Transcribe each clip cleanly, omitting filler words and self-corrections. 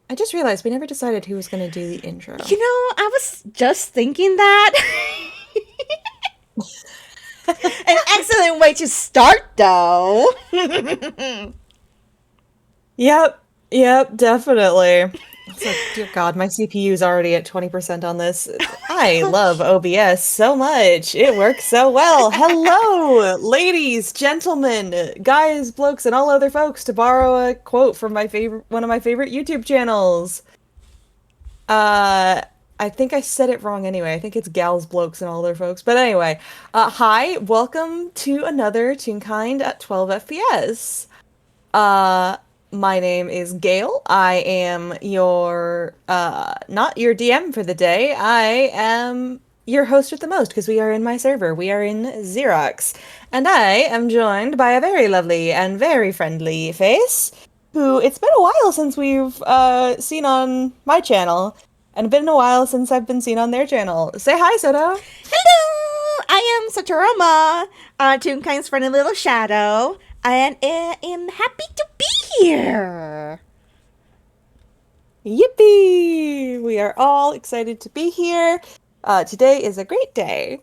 I just realized we never decided who was going to do the intro. You know, I was just thinking that. An excellent way to start, though. Yep, yep, definitely. It's like, dear God, my CPU is already at 20% on this. I love OBS so much. It works so well. Hello, ladies, gentlemen, guys, blokes, and all other folks, to borrow a quote from one of my favorite YouTube channels. Uh, I think I said it wrong anyway. I think it's gals, blokes, and all other folks. But anyway, hi, welcome to another Toonkind at 12 FPS. Uh, my name is Gail. I am your, not your DM for the day. I am your host with the most because we are in my server. We are in Xerox. And I am joined by a very lovely and very friendly face who it's been a while since we've, seen on my channel. And been a while since I've been seen on their channel. Say hi, Soto. Hello, I am Sotoro-Ma, Toonkind's friendly little shadow, and I am happy to be here. Yippee! We are all excited to be here. Today is a great day.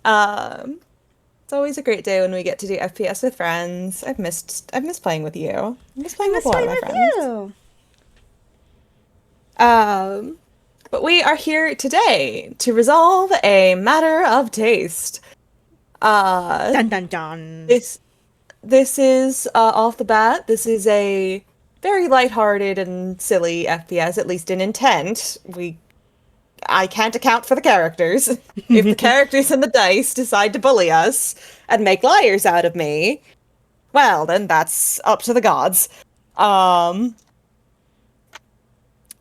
It's always a great day when we get to do FPS with friends. I've missed playing with you. I miss I playing with miss a lot of playing my with friends. you. Um, but we are here today to resolve a matter of taste. Uh, Dun dun dun. this this is off the bat. This is a very lighthearted and silly FPS, at least in intent. I can't account for the characters. If the characters and the dice decide to bully us and make liars out of me, well, then that's up to the gods. Um,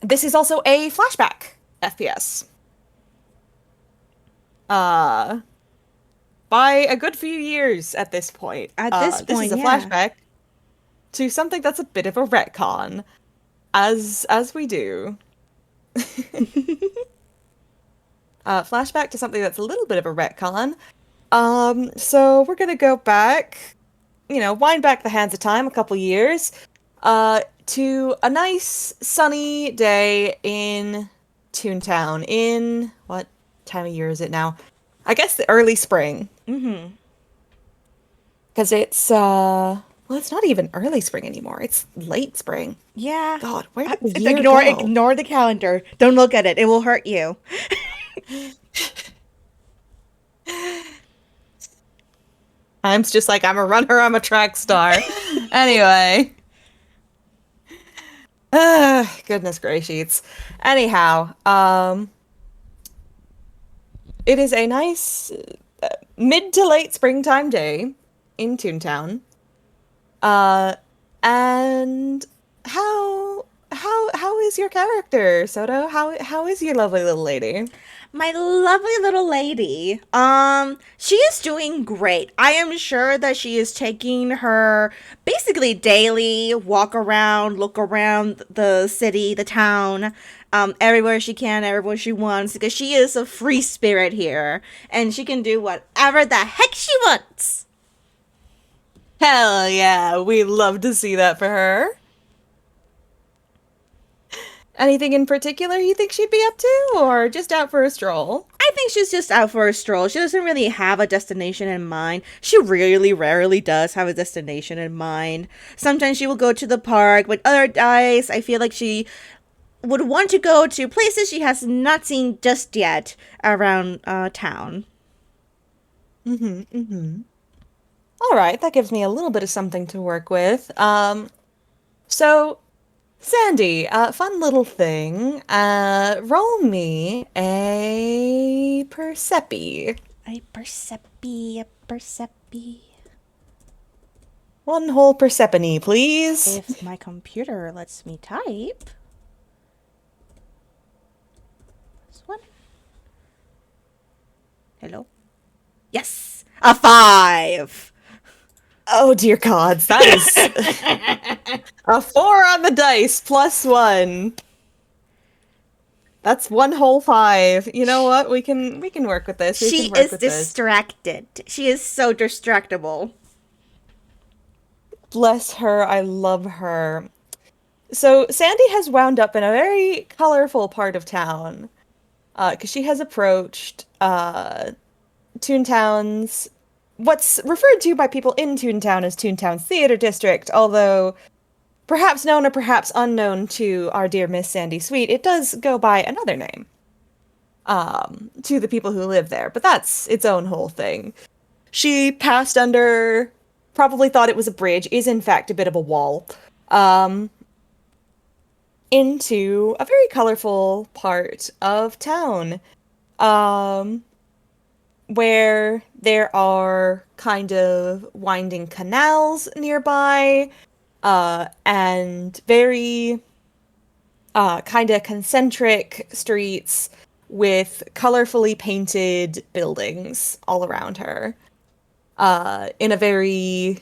this is also a flashback FPS. Uh, by a good few years at this point. At this This is point, a yeah. flashback to something that's a bit of a retcon, as we do. Flashback to something that's a little bit of a retcon. So we're gonna go back, wind back the hands of time a couple years, to a nice sunny day in Toontown. In what time of year is it now? I guess the early spring, Mm-hmm. because well, it's not even early spring anymore. It's late spring. Yeah. God, where did the year Ignore go? ignore the calendar. Don't look at it. It will hurt you. I'm just like, I'm a runner, I'm a track star. Anyway. Goodness gracious. Anyhow, it is a nice mid to late springtime day in Toontown. Uh, and how is your character, Soto? How is your lovely little lady? My lovely little lady. She is doing great. I am sure that she is taking her basically daily walk around, look around the city, the town, everywhere she can, everywhere she wants, because she is a free spirit here, and she can do whatever the heck she wants. Hell yeah, we love to see that for her. Anything in particular you think she'd be up to, or just out for a stroll? I think she's just out for a stroll. She doesn't really have a destination in mind. She really rarely does have a destination in mind. Sometimes she will go to the park, but other days I feel like she would want to go to places she has not seen just yet around town. Mm-hmm, mm-hmm. All right, that gives me a little bit of something to work with. So Sandy, fun little thing. Roll me a Percepi. A percepi, a percepi. One whole Persephone, please. If my computer lets me type. This one. Hello? Yes! A 5! Oh dear gods, that is a 4 on the dice plus 1. That's one whole 5. You know what? We can work with this. We She can work is with this. distracted. She is so distractible. Bless her. I love her. So Sandy has wound up in a very colorful part of town, because she has approached Toontown's what's referred to by people in Toontown as Toontown's Theater District, although perhaps known or perhaps unknown to our dear Miss Sandy Sweet, it does go by another name to the people who live there, but that's its own whole thing. She passed under, probably thought it was a bridge, is in fact a bit of a wall, um, into a very colorful part of town, um, where there are kind of winding canals nearby, and very kind of concentric streets with colorfully painted buildings all around her, in a very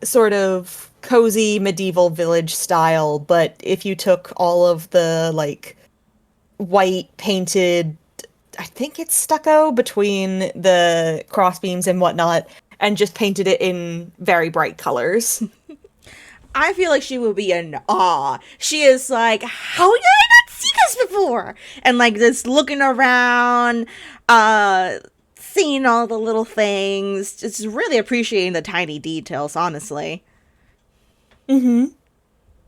sort of cozy medieval village style. But if you took all of the like white painted, I think it's stucco between the crossbeams and whatnot, and just painted it in very bright colors. I feel like she will be in awe. She is like, how did I not see this before? And like just looking around, seeing all the little things, just really appreciating the tiny details, honestly. Mm-hmm.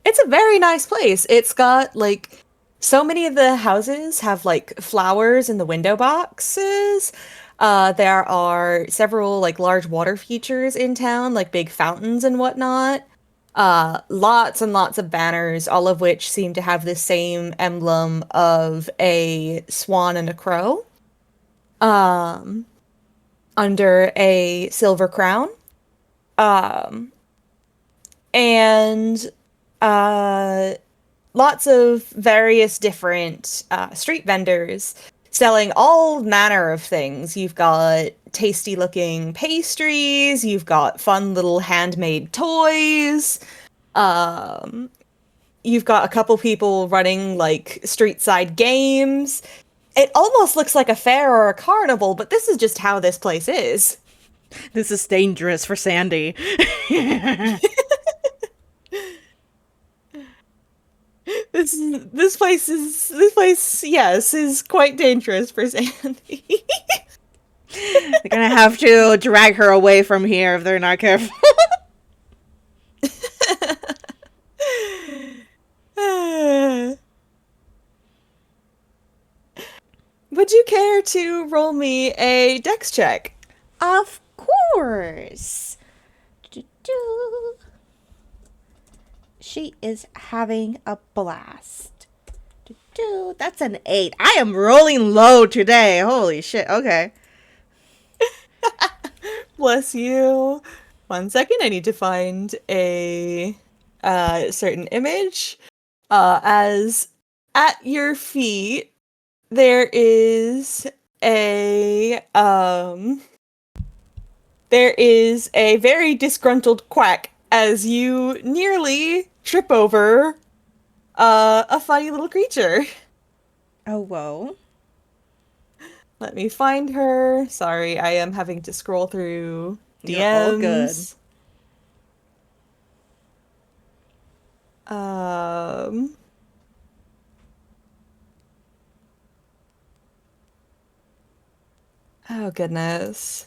It's a very nice place. It's got like so many of the houses have like flowers in the window boxes. There are several like large water features in town, like big fountains and whatnot. Lots and lots of banners, all of which seem to have the same emblem of a swan and a crow, um, under a silver crown. Um, and uh, lots of various different street vendors selling all manner of things. You've got tasty looking pastries, you've got fun little handmade toys, um, you've got a couple people running like street side games. It almost looks like a fair or a carnival, but this is just how this place is. This is dangerous for Sandy. This place, yes, is quite dangerous for Sandy. They're gonna have to drag her away from here if they're not careful. Would you care to roll me a dex check? Of course. Do-do. She is having a blast. Do-do. That's an 8. I am rolling low today. Holy shit. Okay. Bless you. 1 second, I need to find a certain image. As at your feet, there is a very disgruntled quack as you nearly trip over a funny little creature. Oh, whoa. Let me find her. Sorry, I am having to scroll through You're all good. DMs. Um. Oh, goodness.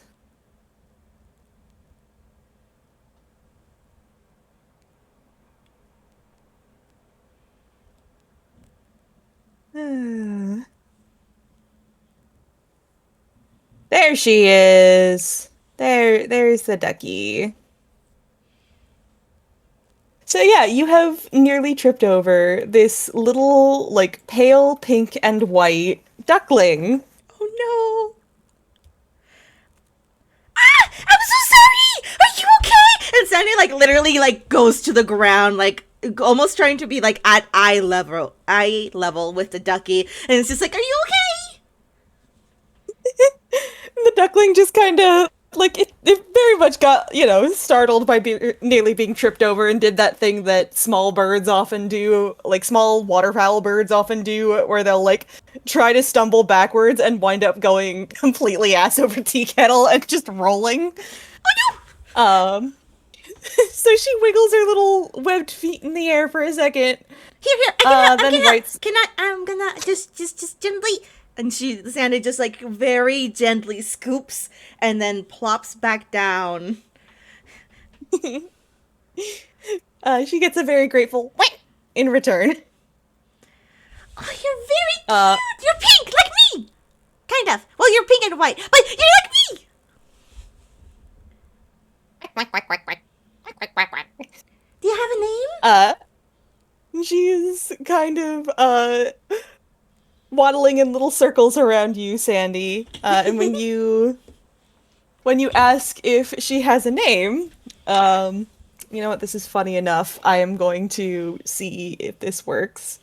There she is. There's the ducky. So yeah, you have nearly tripped over this little, like, pale pink and white duckling. Oh, no. Ah! I'm so sorry! Are you okay? And Sandy, like, literally, like, goes to the ground, like, almost trying to be, like, at eye level with the ducky. And it's just like, are you okay? The duckling just kind of, like, it very much got, startled by nearly being tripped over and did that thing that small birds often do, like, small waterfowl birds often do, where they'll, like, try to stumble backwards and wind up going completely ass over tea kettle and just rolling. Oh, no! So she wiggles her little webbed feet in the air for a second, Here, I can help. I then can help. writes, Can I? I'm gonna just gently. And Sandy just like very gently scoops and then plops back down. she gets a very grateful "Wait!" in return. Oh, you're very Uh, cute. You're pink, like me. Kind of. Well, you're pink and white, but you're like me. Do you have a name? uh, she's kind of, waddling in little circles around you, Sandy. And when you ask if she has a name, you know what, this is funny enough. I am going to see if this works.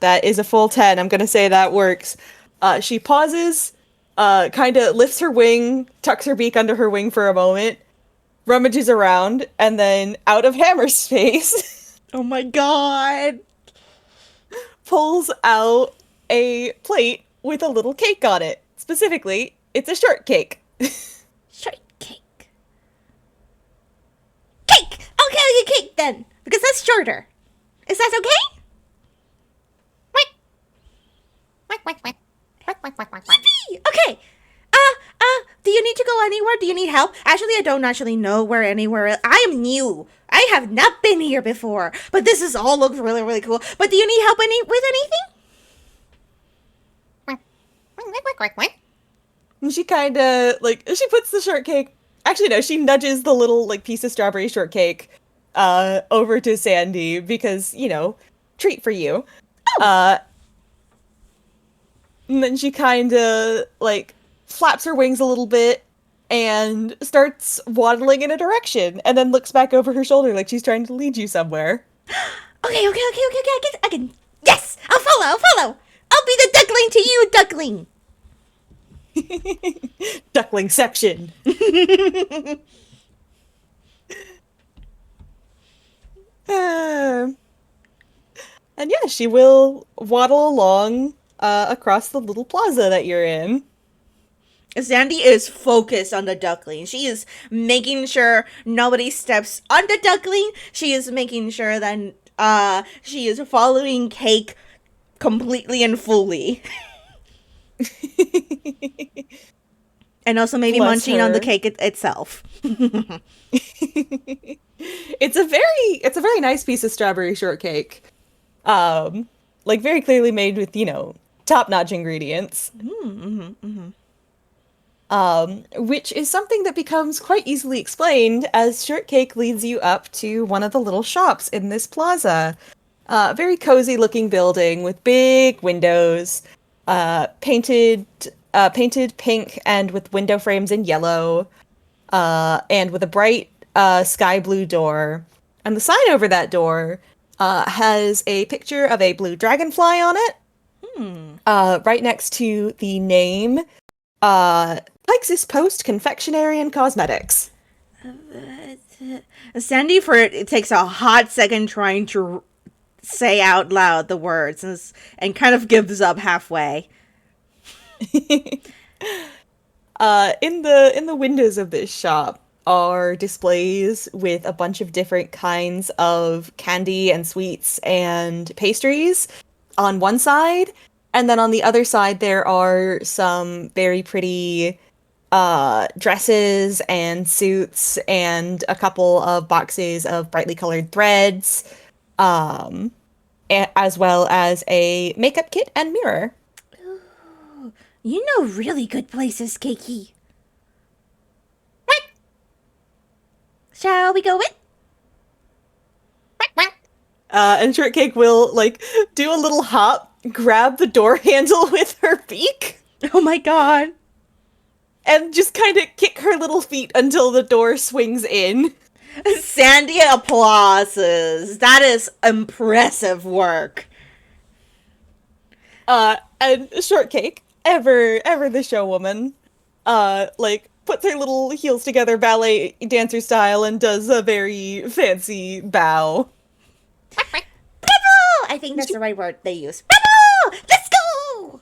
That is a full 10. I'm gonna say that works. She pauses, kind of lifts her wing, tucks her beak under her wing for a moment, rummages around, and then out of hammer space, Oh my god. pulls out a plate with a little cake on it. Specifically, it's a shortcake. Shortcake. Cake! I'll call you cake then, because that's shorter. Is that okay? Yippee! Okay. Do you need to go anywhere? Do you need help? Actually, I don't actually know where anywhere. I am new. I have not been here before, but this is all looks really, really cool. But do you need help with anything? And she kind of, like, she puts the shortcake. Actually, no, she nudges the little, like, piece of strawberry shortcake over to Sandy because, you know, treat for you. And then she kind of, like, flaps her wings a little bit and starts waddling in a direction and then looks back over her shoulder like she's trying to lead you somewhere. Okay. I can. Yes, I'll follow. I'll be the duckling to you, duckling. Duckling section. And yeah, she will waddle along across the little plaza that you're in. Sandy is focused on the duckling. She is making sure nobody steps on the duckling. She is making sure that she is following Cake completely and fully. And also maybe Bless munching on the her. cake itself. It's a very nice piece of strawberry shortcake. Like very clearly made with, you know, top-notch ingredients. Which is something that becomes quite easily explained as shortcake leads you up to one of the little shops in this plaza. Very cozy looking building with big windows, painted pink and with window frames in yellow, and with a bright sky blue door. And the sign over that door has a picture of a blue dragonfly on it, right next to the name Pike's Post Confectionery and Cosmetics. Sandy, it takes a hot second trying to say out loud the words and kind of gives up halfway. In the windows of this shop are displays with a bunch of different kinds of candy and sweets and pastries on one side, and then on the other side there are some very pretty dresses and suits and a couple of boxes of brightly colored threads, as well as a makeup kit and mirror. You know really good places, Keiki. Shall we go in? And Shortcake will, like, do a little hop, grab the door handle with her beak, Oh my god. and just kind of kick her little feet until the door swings in. Sandy applauses. That is impressive work. And Shortcake, ever the show woman, like, puts her little heels together ballet dancer style and does a very fancy bow. Bravo! I think that's the right word they use. Bravo! Let's go!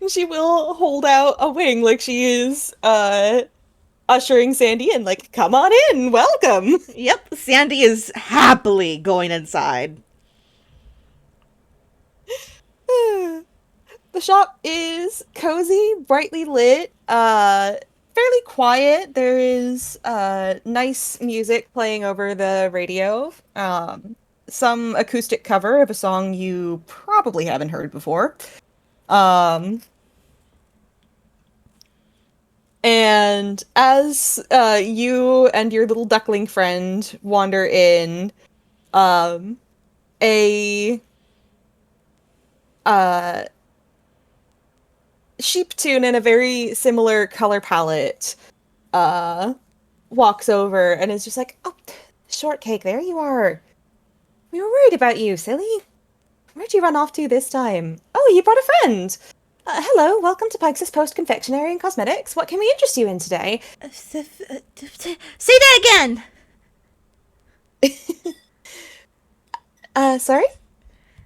And she will hold out a wing like she is, ushering Sandy in, like, come on in, welcome. Yep, Sandy is happily going inside. The shop is cozy, brightly lit, fairly quiet. There is nice music playing over the radio. Some acoustic cover of a song you probably haven't heard before. Um, and as you and your little duckling friend wander in, a uh, sheep tune in a very similar color palette uh, walks over and is just like, "Oh, shortcake, there you are. We were worried about you, silly. Where'd you run off to this time? Oh, you brought a friend. Hello, welcome to Pikes' Post Confectionery and Cosmetics. What can we interest you in today?" Say that again! Sorry?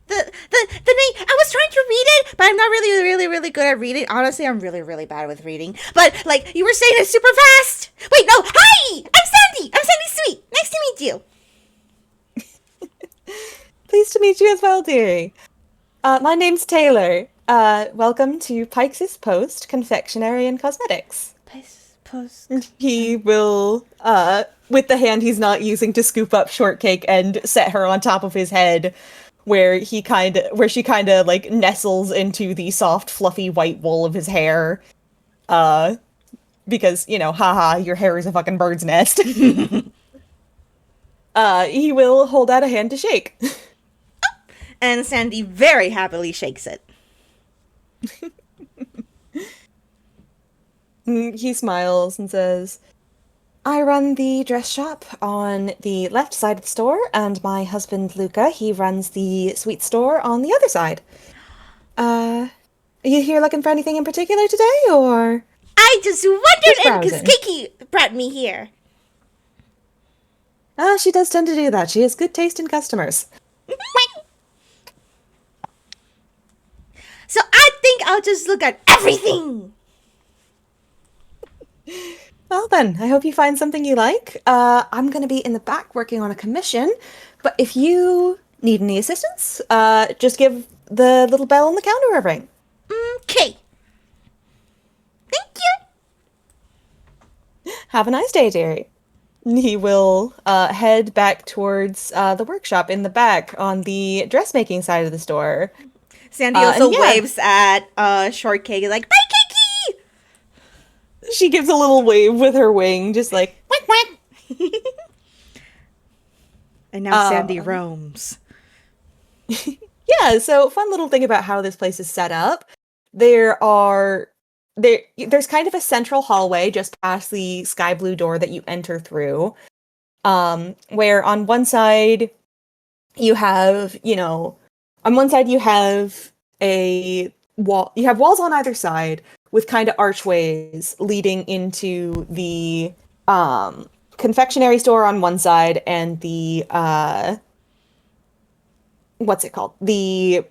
The name, I was trying to read it, but I'm not really good at reading. Honestly, I'm really bad with reading. But, like, you were saying it super fast! Wait, no, hi! I'm Sandy Sweet! Nice to meet you! Pleased to meet you as well, dearie. My name's Taylor. Welcome to Pikes' Post Confectionery and Cosmetics. Post. He will, with the hand he's not using to scoop up shortcake and set her on top of his head, where she kind of like nestles into the soft, fluffy white wool of his hair. Because, you know, haha, your hair is a fucking bird's nest. He will hold out a hand to shake. And Sandy very happily shakes it. He smiles and says, "I run the dress shop on the left side of the store, and my husband Luca, he runs the sweet store on the other side. Are you here looking for anything in particular today, or?" I just wondered, and because browsing. Kiki brought me here. She does tend to do that. She has good taste in customers. So I think I'll just look at everything. Well then, I hope you find something you like. I'm gonna be in the back working on a commission, but if you need any assistance, just give the little bell on the counter a ring. Okay. Thank you. Have a nice day, dearie. He will head back towards the workshop in the back on the dressmaking side of the store. Sandy also and yeah. waves at Shortcake, like, bye, Kiki! She gives a little wave with her wing, just like, quack, quack. And now Sandy roams. Yeah, so fun little thing about how this place is set up. There's kind of a central hallway just past the sky blue door that you enter through. Where on one side you have, a wall. You have walls on either side with kind of archways leading into the confectionery store on one side and the what's it called? The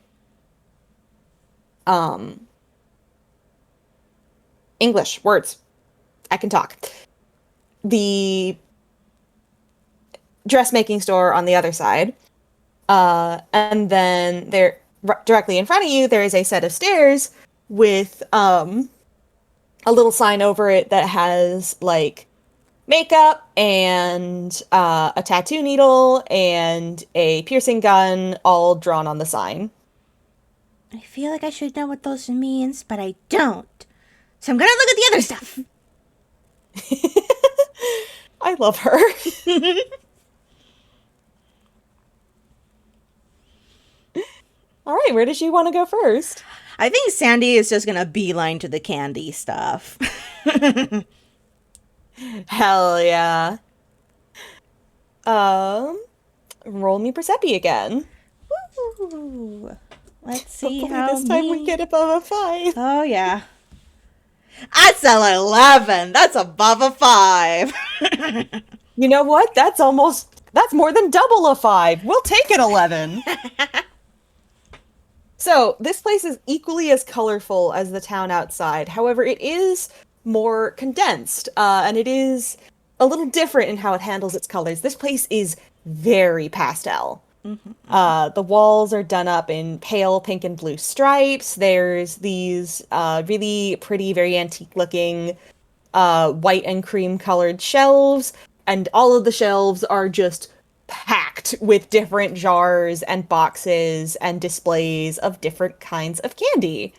English words. I can talk. The dressmaking store on the other side. And then directly in front of you, there is a set of stairs with a little sign over it that has like makeup and a tattoo needle and a piercing gun all drawn on the sign. I feel like I should know what those means, but I don't. So I'm gonna look at the other stuff. I love her. All right, where does she want to go first? I think Sandy is just gonna beeline to the candy stuff. Hell yeah. Roll me Persepi again. Ooh. Let's see Hopefully how this time we get above a 5. Oh yeah. That's an 11. That's above a 5. You know what? That's more than double a 5. We'll take an 11. So, this place is equally as colorful as the town outside. However, it is more condensed, and it is a little different in how it handles its colors. This place is very pastel. The walls are done up in pale pink and blue stripes. There's these really pretty, very antique looking white and cream colored shelves, and all of the shelves are just packed with different jars and boxes and displays of different kinds of candy.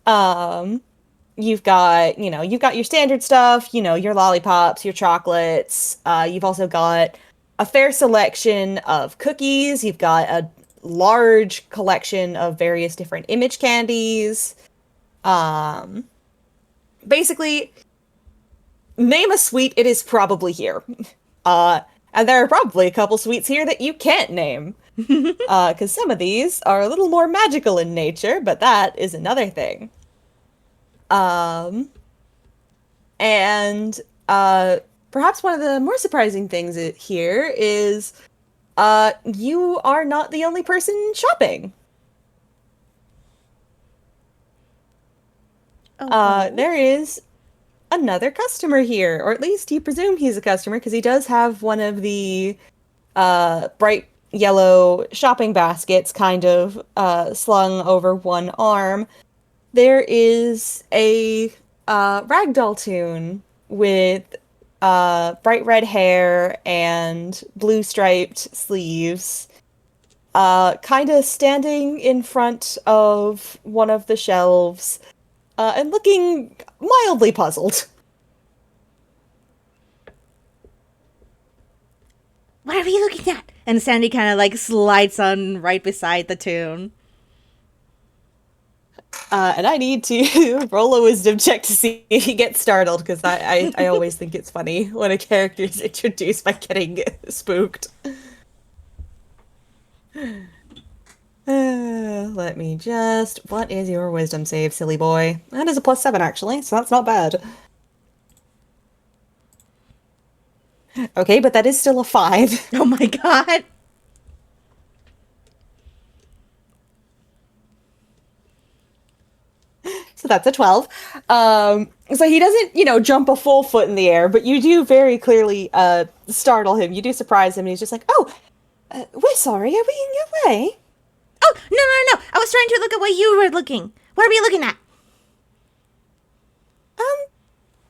Um, you've got your standard stuff, your lollipops, your chocolates. You've also got a fair selection of cookies. You've got a large collection of various different image candies. Um, Basically, name a sweet, it is probably here. Uh, and there are probably a couple sweets here that you can't name. Because some of these are a little more magical in nature, but that is another thing. Um, and Perhaps one of the more surprising things here is you are not the only person shopping. Oh. There is another customer here, or at least you presume he's a customer because he does have one of the bright yellow shopping baskets kind of slung over one arm. There is a ragdoll toon with bright red hair and blue striped sleeves, kind of standing in front of one of the shelves and looking mildly puzzled. What are we looking at? And Sandy kind of like slides on right beside the tune. And I need to roll a wisdom check to see if he gets startled, because I always think it's funny when a character is introduced by getting spooked. Let me just... What is your wisdom save, silly boy? That is a +7, actually, so that's not bad. Okay, but that is still a 5. Oh my god. So that's a 12. So he doesn't, jump a full foot in the air, but you do very clearly startle him. You do surprise him, and he's just like, "Oh, we're sorry. Are we in your way?" Oh, no, no, no. I was trying to look at what you were looking. What are we looking at?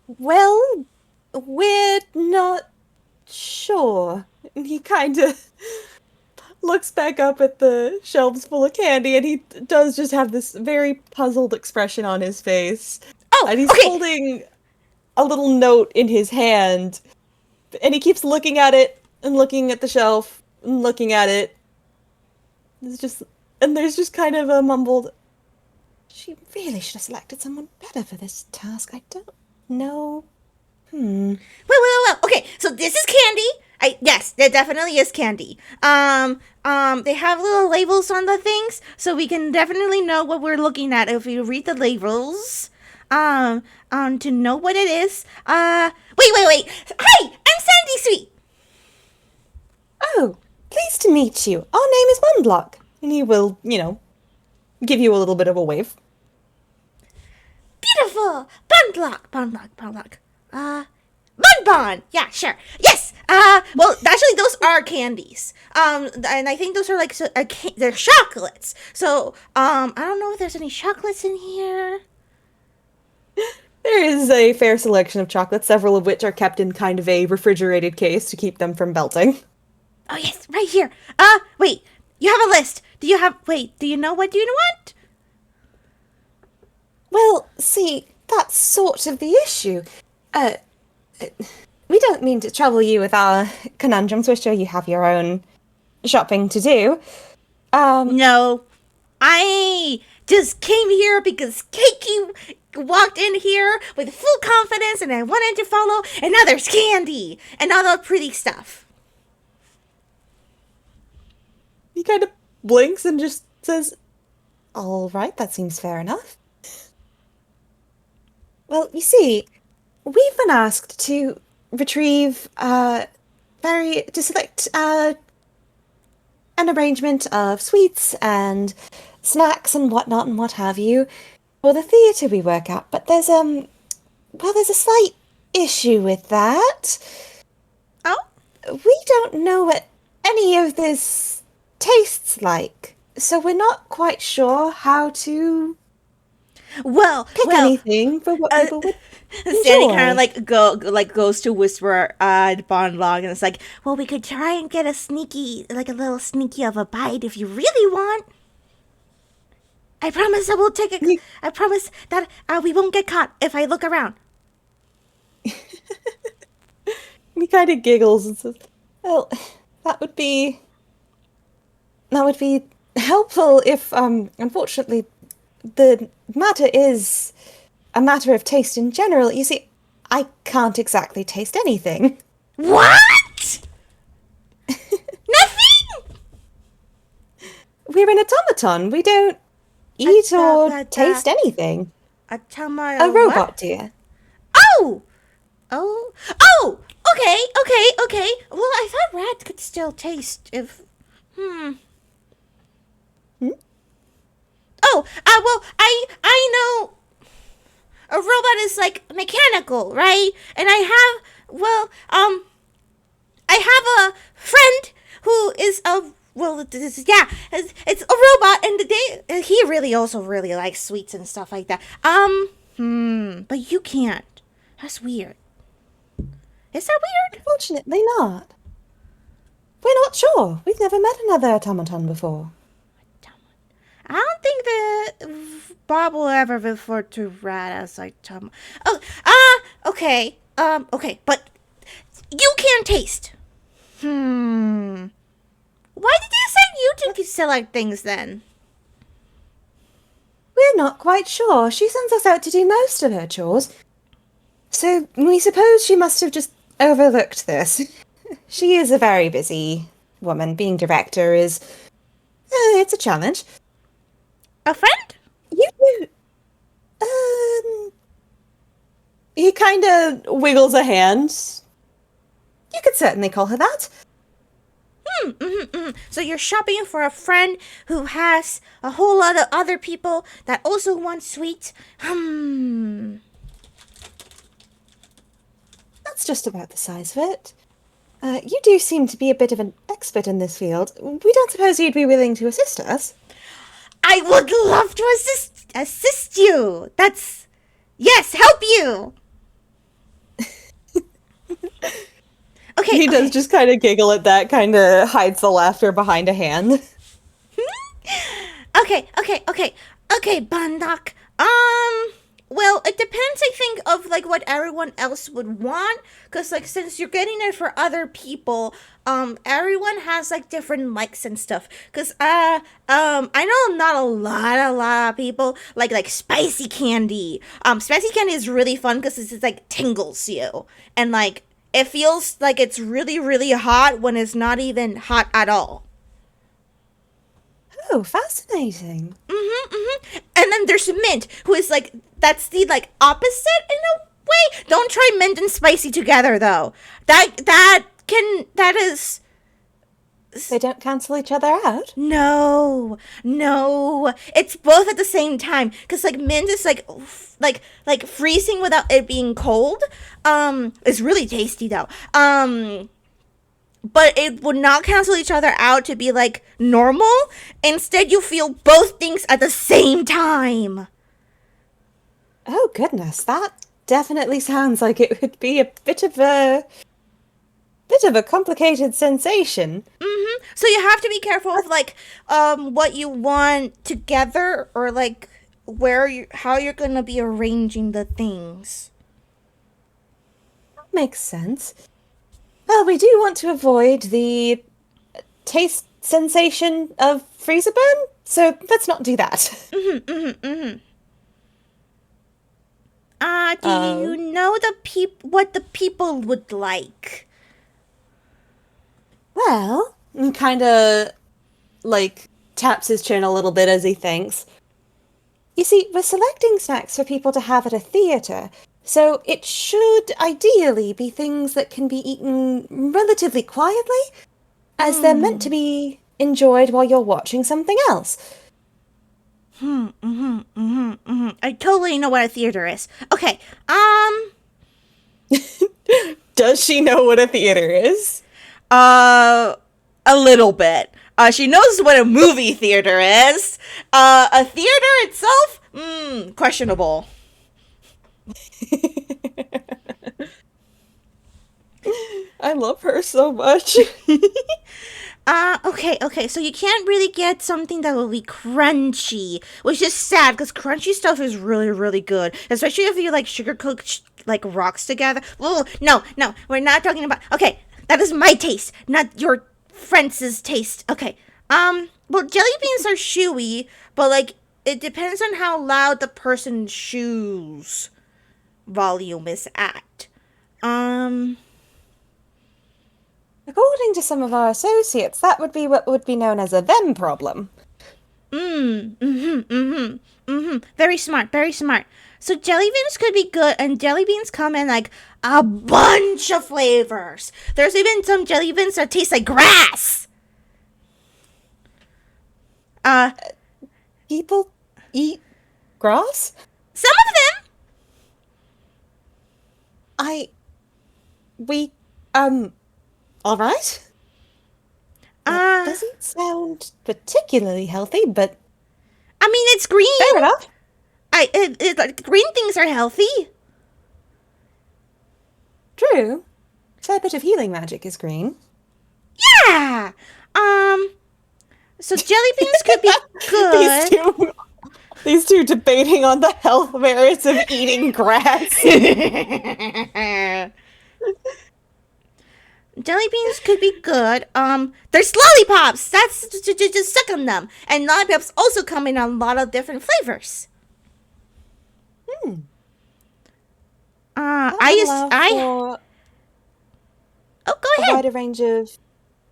Well, we're not sure. And he kind of looks back up at the shelves full of candy, and he does just have this very puzzled expression on his face. Oh, And he's okay. holding a little note in his hand, and he keeps looking at it and looking at the shelf and looking at it. There's just kind of a mumbled, "She really should have selected someone better for this task. I don't know. Well. Okay, so this is candy. Yes, there definitely is candy. They have little labels on the things, so we can definitely know what we're looking at if we read the labels. To know what it is. Wait. Hi, I'm Sandy Sweet. Oh, pleased to meet you. Our name is Bondlock." And he will, give you a little bit of a wave. Beautiful. Bondlock. Bonbon. Yeah, sure. Yes. Well, actually, those are candies. And I think those are like they're chocolates. So, I don't know if there's any chocolates in here. There is a fair selection of chocolates, several of which are kept in kind of a refrigerated case to keep them from melting. Oh yes, right here. Wait. You have a list. Do you know what you want? Well, see, that's sort of the issue. We don't mean to trouble you with our conundrums. We're sure you have your own shopping to do. No. I just came here because Keiki walked in here with full confidence and I wanted to follow, and now there's candy and all the pretty stuff. He kind of blinks and just says, "All right, that seems fair enough." Well, you see, we've been asked to retrieve, to select, an arrangement of sweets and snacks and whatnot and what have you for the theatre we work at. But there's Well, there's a slight issue with that. Oh, We don't know what any of this tastes like, so we're not quite sure how to pick well, anything for what uh, people would Sandy kind of enjoy. goes to whisper at Bondlock, and it's like, well, we could try and get a little sneaky of a bite if you really want. I promise I will take a. You, I promise that we won't get caught if I look around. he kind of giggles and says, "Well, that would be that would be helpful if, unfortunately, the matter is a matter of taste in general. You see, I can't exactly taste anything. What? Nothing. We're an automaton. We don't eat or taste anything. A tama. A What? robot, dear. Oh. Oh. Oh. Okay. Okay. Okay. Well, I thought rats could still taste if. Hmm. Hmm? Oh. Well, I know. A robot is like mechanical, right? And I have, I have a friend who is a, yeah, it's a robot, and he really also really likes sweets and stuff like that. But you can't. That's weird. Is that weird? Unfortunately not. We're not sure. We've never met another automaton before. I don't think that Bob will ever refer to rat as like Tom. Oh, okay. Okay, but you can't taste. Why did you say you two select things then? We're not quite sure. She sends us out to do most of her chores. So we suppose she must have just overlooked this. She is a very busy woman. Being director is... it's a challenge. A friend? You do... He kind of wiggles a hand. You could certainly call her that. So you're shopping for a friend who has a whole lot of other people that also want sweets? That's just about the size of it. You do seem to be a bit of an expert in this field. We don't suppose you'd be willing to assist us? I would love to assist you. That's yes, help you. Okay. He does just kind of giggle at that, kind of hides the laughter behind a hand. Okay, Bondlock. Well, it depends, I think, of like what everyone else would want. Cause like since you're getting it for other people, everyone has like different likes and stuff. Cause I know not a lot of people like spicy candy. Spicy candy is really fun because it's like tingles you, and like it feels like it's really really hot when it's not even hot at all. Oh, fascinating. And then there's mint, who is like that's the like opposite in a way. Don't try mint and spicy together though. That is They don't cancel each other out? no, no. It's both at the same time because like mint is like freezing without it being cold. It's really tasty though. But it would not cancel each other out to be like normal. Instead, you feel both things at the same time. Oh, goodness, that definitely sounds like it would be a bit of a complicated sensation. So you have to be careful of like what you want together, or like how you're gonna be arranging the things. Makes sense. Well, we do want to avoid the taste sensation of freezer burn, so let's not do that. Do you know what the people would like? Well, kind of like taps his chin a little bit as he thinks. You see, we're selecting snacks for people to have at a theatre, so it should ideally be things that can be eaten relatively quietly, as they're meant to be enjoyed while you're watching something else. I totally know what a theater is. Okay. Does she know what a theater is? Uh, a little bit. She knows what a movie theater is. A theater itself, questionable. I love her so much. Okay. So you can't really get something that will be crunchy, which is sad because crunchy stuff is really, really good, especially if you like sugar cooked like rocks together. Oh, no, we're not talking about. Okay, that is my taste, not your friend's taste. Okay. Well, jelly beans are chewy, but like it depends on how loud the person's shoes volume is at. Um. According to some of our associates, that would be what would be known as a them problem. Very smart, very smart. So jelly beans could be good, and jelly beans come in like a bunch of flavors. There's even some jelly beans that taste like grass. Uh, People eat grass? some of them. I. We. All right. That Uh, doesn't sound particularly healthy, but I mean it's green. fair enough. Like, green things are healthy. True. Fair bit of healing magic is green. Yeah. Um. So jelly beans could be These good. two, these two debating on the health merits of eating grass. Jelly beans could be good. There's lollipops. That's just suck on them. And lollipops also come in a lot of different flavors. Hmm. I used Allow I for Oh, go a ahead. wider range of.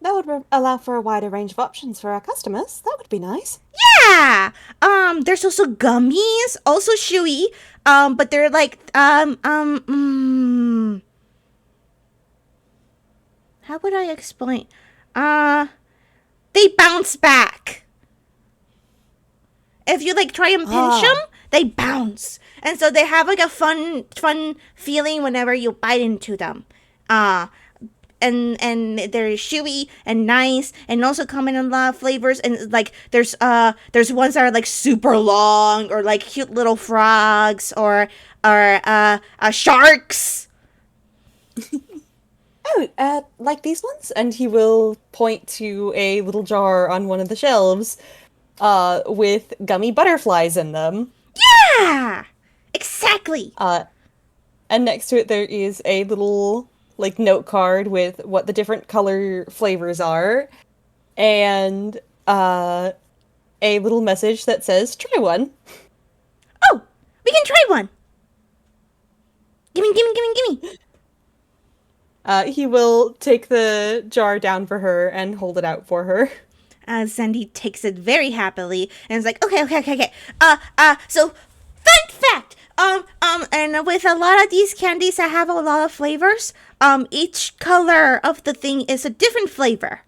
That would allow for a wider range of options for our customers. That would be nice. Yeah. There's also gummies, also chewy. But they're like how would I explain? Uh, they bounce back. If you like try and pinch them, Ah, they bounce, and so they have like a fun feeling whenever you bite into them. Uh, and they're chewy and nice, and also come in a lot of flavors. And like there's ones that are like super long, or like cute little frogs, or sharks. oh, like these ones? And he will point to a little jar on one of the shelves, with gummy butterflies in them. Yeah, exactly. Uh, and next to it there is a little, like, note card with what the different color flavors are, and, a little message that says, try one. Oh, we can try one. Gimme. He will take the jar down for her and hold it out for her. Sandy takes it very happily and is like, okay. So, fun fact. And with a lot of these candies that have a lot of flavors, each color of the thing is a different flavor.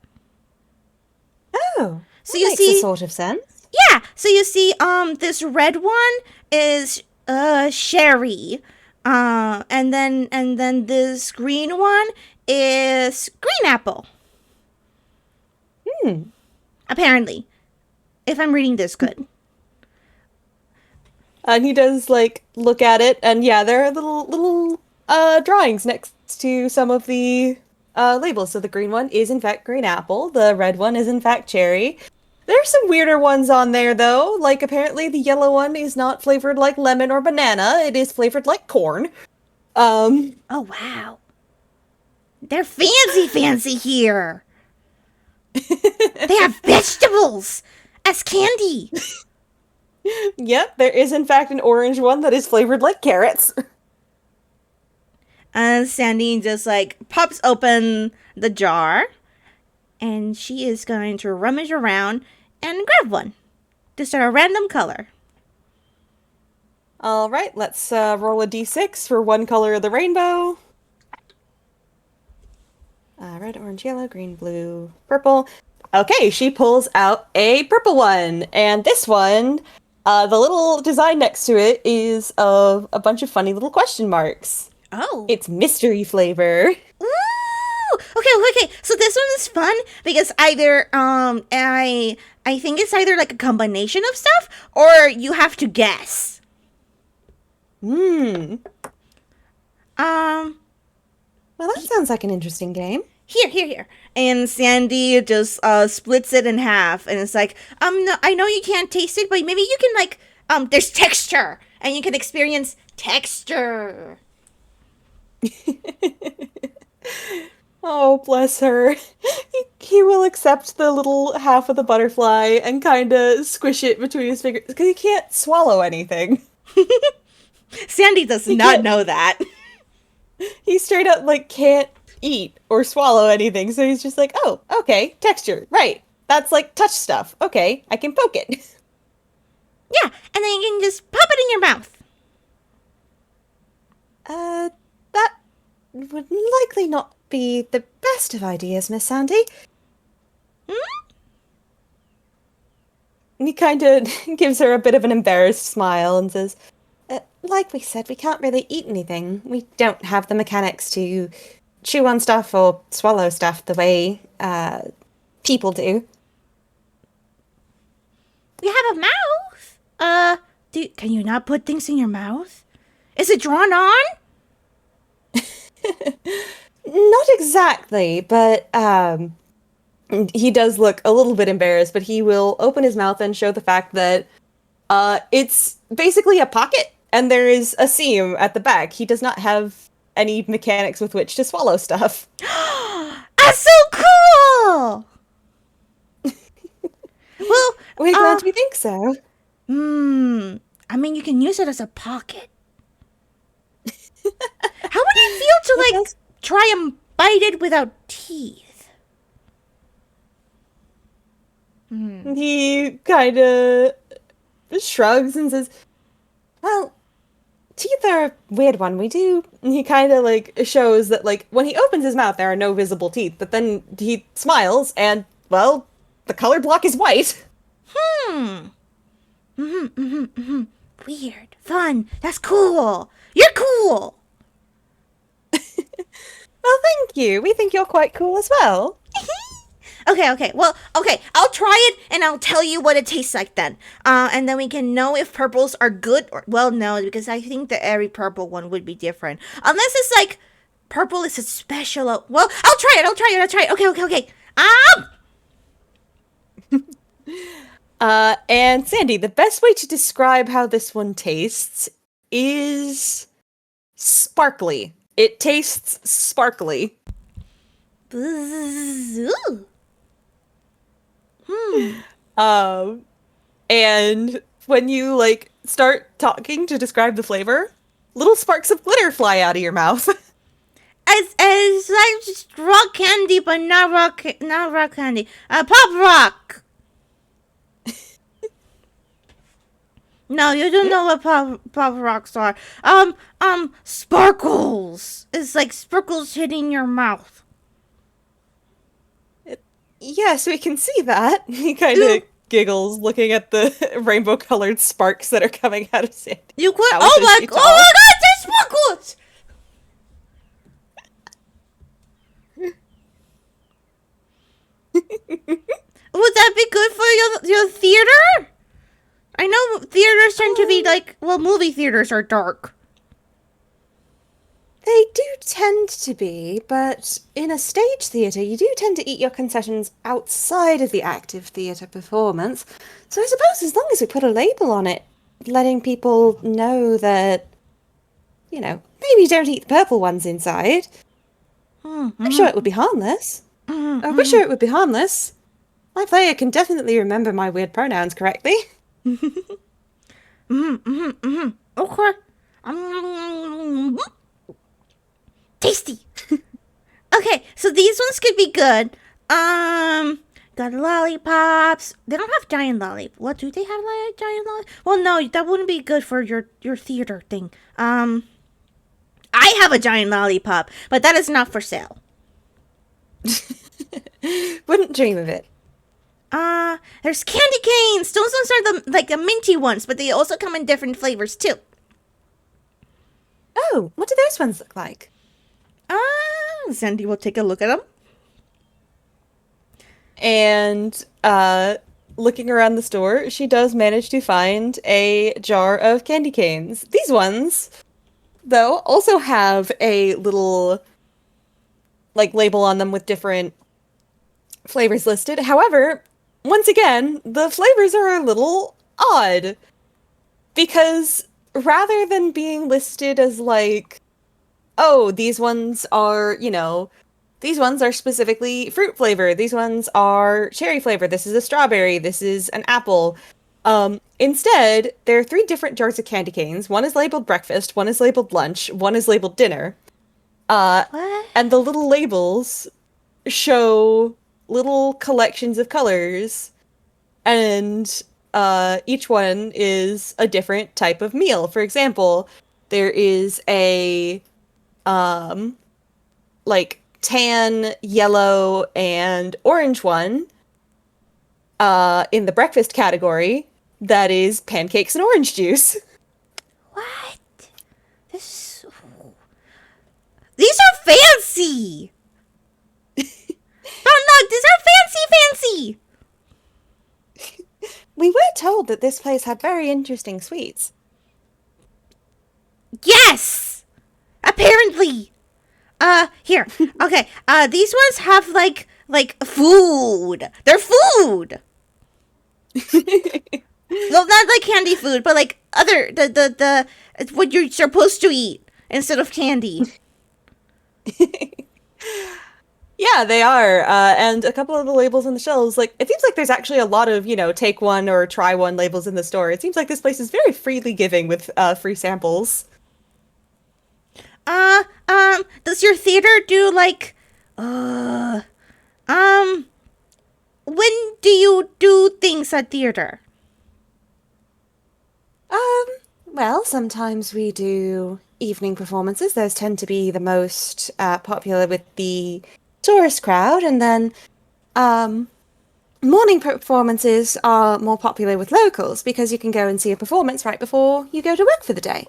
Oh, So that you makes a see, sort of sense. yeah. So you see, this red one is sherry. And then this green one is green apple. Hmm. Apparently, if I'm reading this good. And he does, like, look at it, and yeah, there are little drawings next to some of the labels. So the green one is in fact green apple, the red one is in fact cherry. There's some weirder ones on there though, like apparently the yellow one is not flavored like lemon or banana, it is flavored like corn. Um, Oh wow, they're fancy here. They have vegetables as candy. yep, there is in fact an orange one that is flavored like carrots. And Sandy just like pops open the jar, and she is going to rummage around and grab one, just a random color. All right, let's roll a d6 for one color of the rainbow. Red, orange, yellow, green, blue, purple. Okay, she pulls out a purple one, and this one The little design next to it is of a bunch of funny little question marks. Oh. It's mystery flavor. Ooh! Okay. So this one is fun because either I think it's either like a combination of stuff or you have to guess. Hmm. Um Well, that sounds like an interesting game. here. And Sandy just splits it in half and it's like, no, I know you can't taste it, but maybe you can like there's texture and you can experience texture. Oh, bless her. He will accept the little half of the butterfly and kind of squish it between his fingers because he can't swallow anything. Sandy does He not can't. know that. He straight up like can't eat or swallow anything. So he's just like, oh, okay, texture, right? That's like touch stuff. Okay, I can poke it. Yeah, and then you can just pop it in your mouth. That would likely not be the best of ideas, Miss Sandy. Hmm? And he kind of gives her a bit of an embarrassed smile and says, like we said, we can't really eat anything. We don't have the mechanics to chew on stuff or swallow stuff the way people do. We have a mouth. Can you not put things in your mouth? Is it drawn on? Not exactly, but he does look a little bit embarrassed, but he will open his mouth and show the fact that it's basically a pocket and there is a seam at the back. He does not have any mechanics with which to swallow stuff. That's so cool. Well, We're glad you think so. I mean, you can use it as a pocket. How would it feel to like try and bite it without teeth? He kind of shrugs and says, well, teeth are a weird one. We do. He kind of like shows that like when he opens his mouth, there are no visible teeth, but then he smiles and, well, the color block is white. Weird. Fun. That's cool. You're cool. Well, thank you. We think you're quite cool as well. Okay. Well, okay. I'll try it and I'll tell you what it tastes like then. And then we can know if purples are good or, well, no, because I think the every purple one would be different. Unless it's like purple is a special. Well, I'll try it. Okay. And Sandy, the best way to describe how this one tastes is sparkly. It tastes sparkly. Ooh. And when you like start talking to describe the flavor, little sparks of glitter fly out of your mouth. It's like just rock candy, but not rock candy. Pop rock. No, you don't know what pop rocks are. Sparkles. It's like sparkles hitting your mouth. Yes, we can see that. He kind of giggles, looking at the rainbow-colored sparks that are coming out of Sandy. You could. How Oh is my she god! tall? Oh my god! There's sparkles. Would that be good for your theater? I know theaters tend to be like, well, movie theaters are dark. They do tend to be, but in a stage theatre, you do tend to eat your concessions outside of the active theatre performance. So I suppose as long as we put a label on it, letting people know that, maybe don't eat the purple ones inside. I'm sure it would be harmless. We're sure it would be harmless. My player can definitely remember my weird pronouns correctly. Okay. Tasty. Okay, so these ones could be good. Got lollipops. They don't have giant lollipops. What, do they have like giant lollipops? Well, no, that wouldn't be good for your theater thing. I have a giant lollipop, but that is not for sale. Wouldn't dream of it. There's candy canes. Those ones are the minty ones, but they also come in different flavors too. Oh, what do those ones look like? Sandy will take a look at them. And looking around the store, she does manage to find a jar of candy canes. These ones, though, also have a little like label on them with different flavors listed. However, once again, the flavors are a little odd because rather than being listed as like, oh, these ones are, these ones are specifically fruit flavor. These ones are cherry flavor. This is a strawberry. This is an apple. Instead, there are 3 different jars of candy canes. One is labeled breakfast, one is labeled lunch, one is labeled dinner. What? And the little labels show little collections of colors, and each one is a different type of meal. For example, there is a like tan, yellow, and orange one in the breakfast category that is pancakes and orange juice. What? This. These are fancy. Oh no, these are fancy. We were told that this place had very interesting sweets. Yes. Apparently. Here. Okay. These ones have like food. They're food. Well, not like candy food, but like other the what you're supposed to eat instead of candy. Yeah, they are. And a couple of the labels on the shelves, like, it seems like there's actually a lot of, take one or try one labels in the store. It seems like this place is very freely giving with free samples. Does your theater do like, when do you do things at theater? Well, sometimes we do evening performances. Those tend to be the most popular with the tourist crowd, and then morning performances are more popular with locals because you can go and see a performance right before you go to work for the day.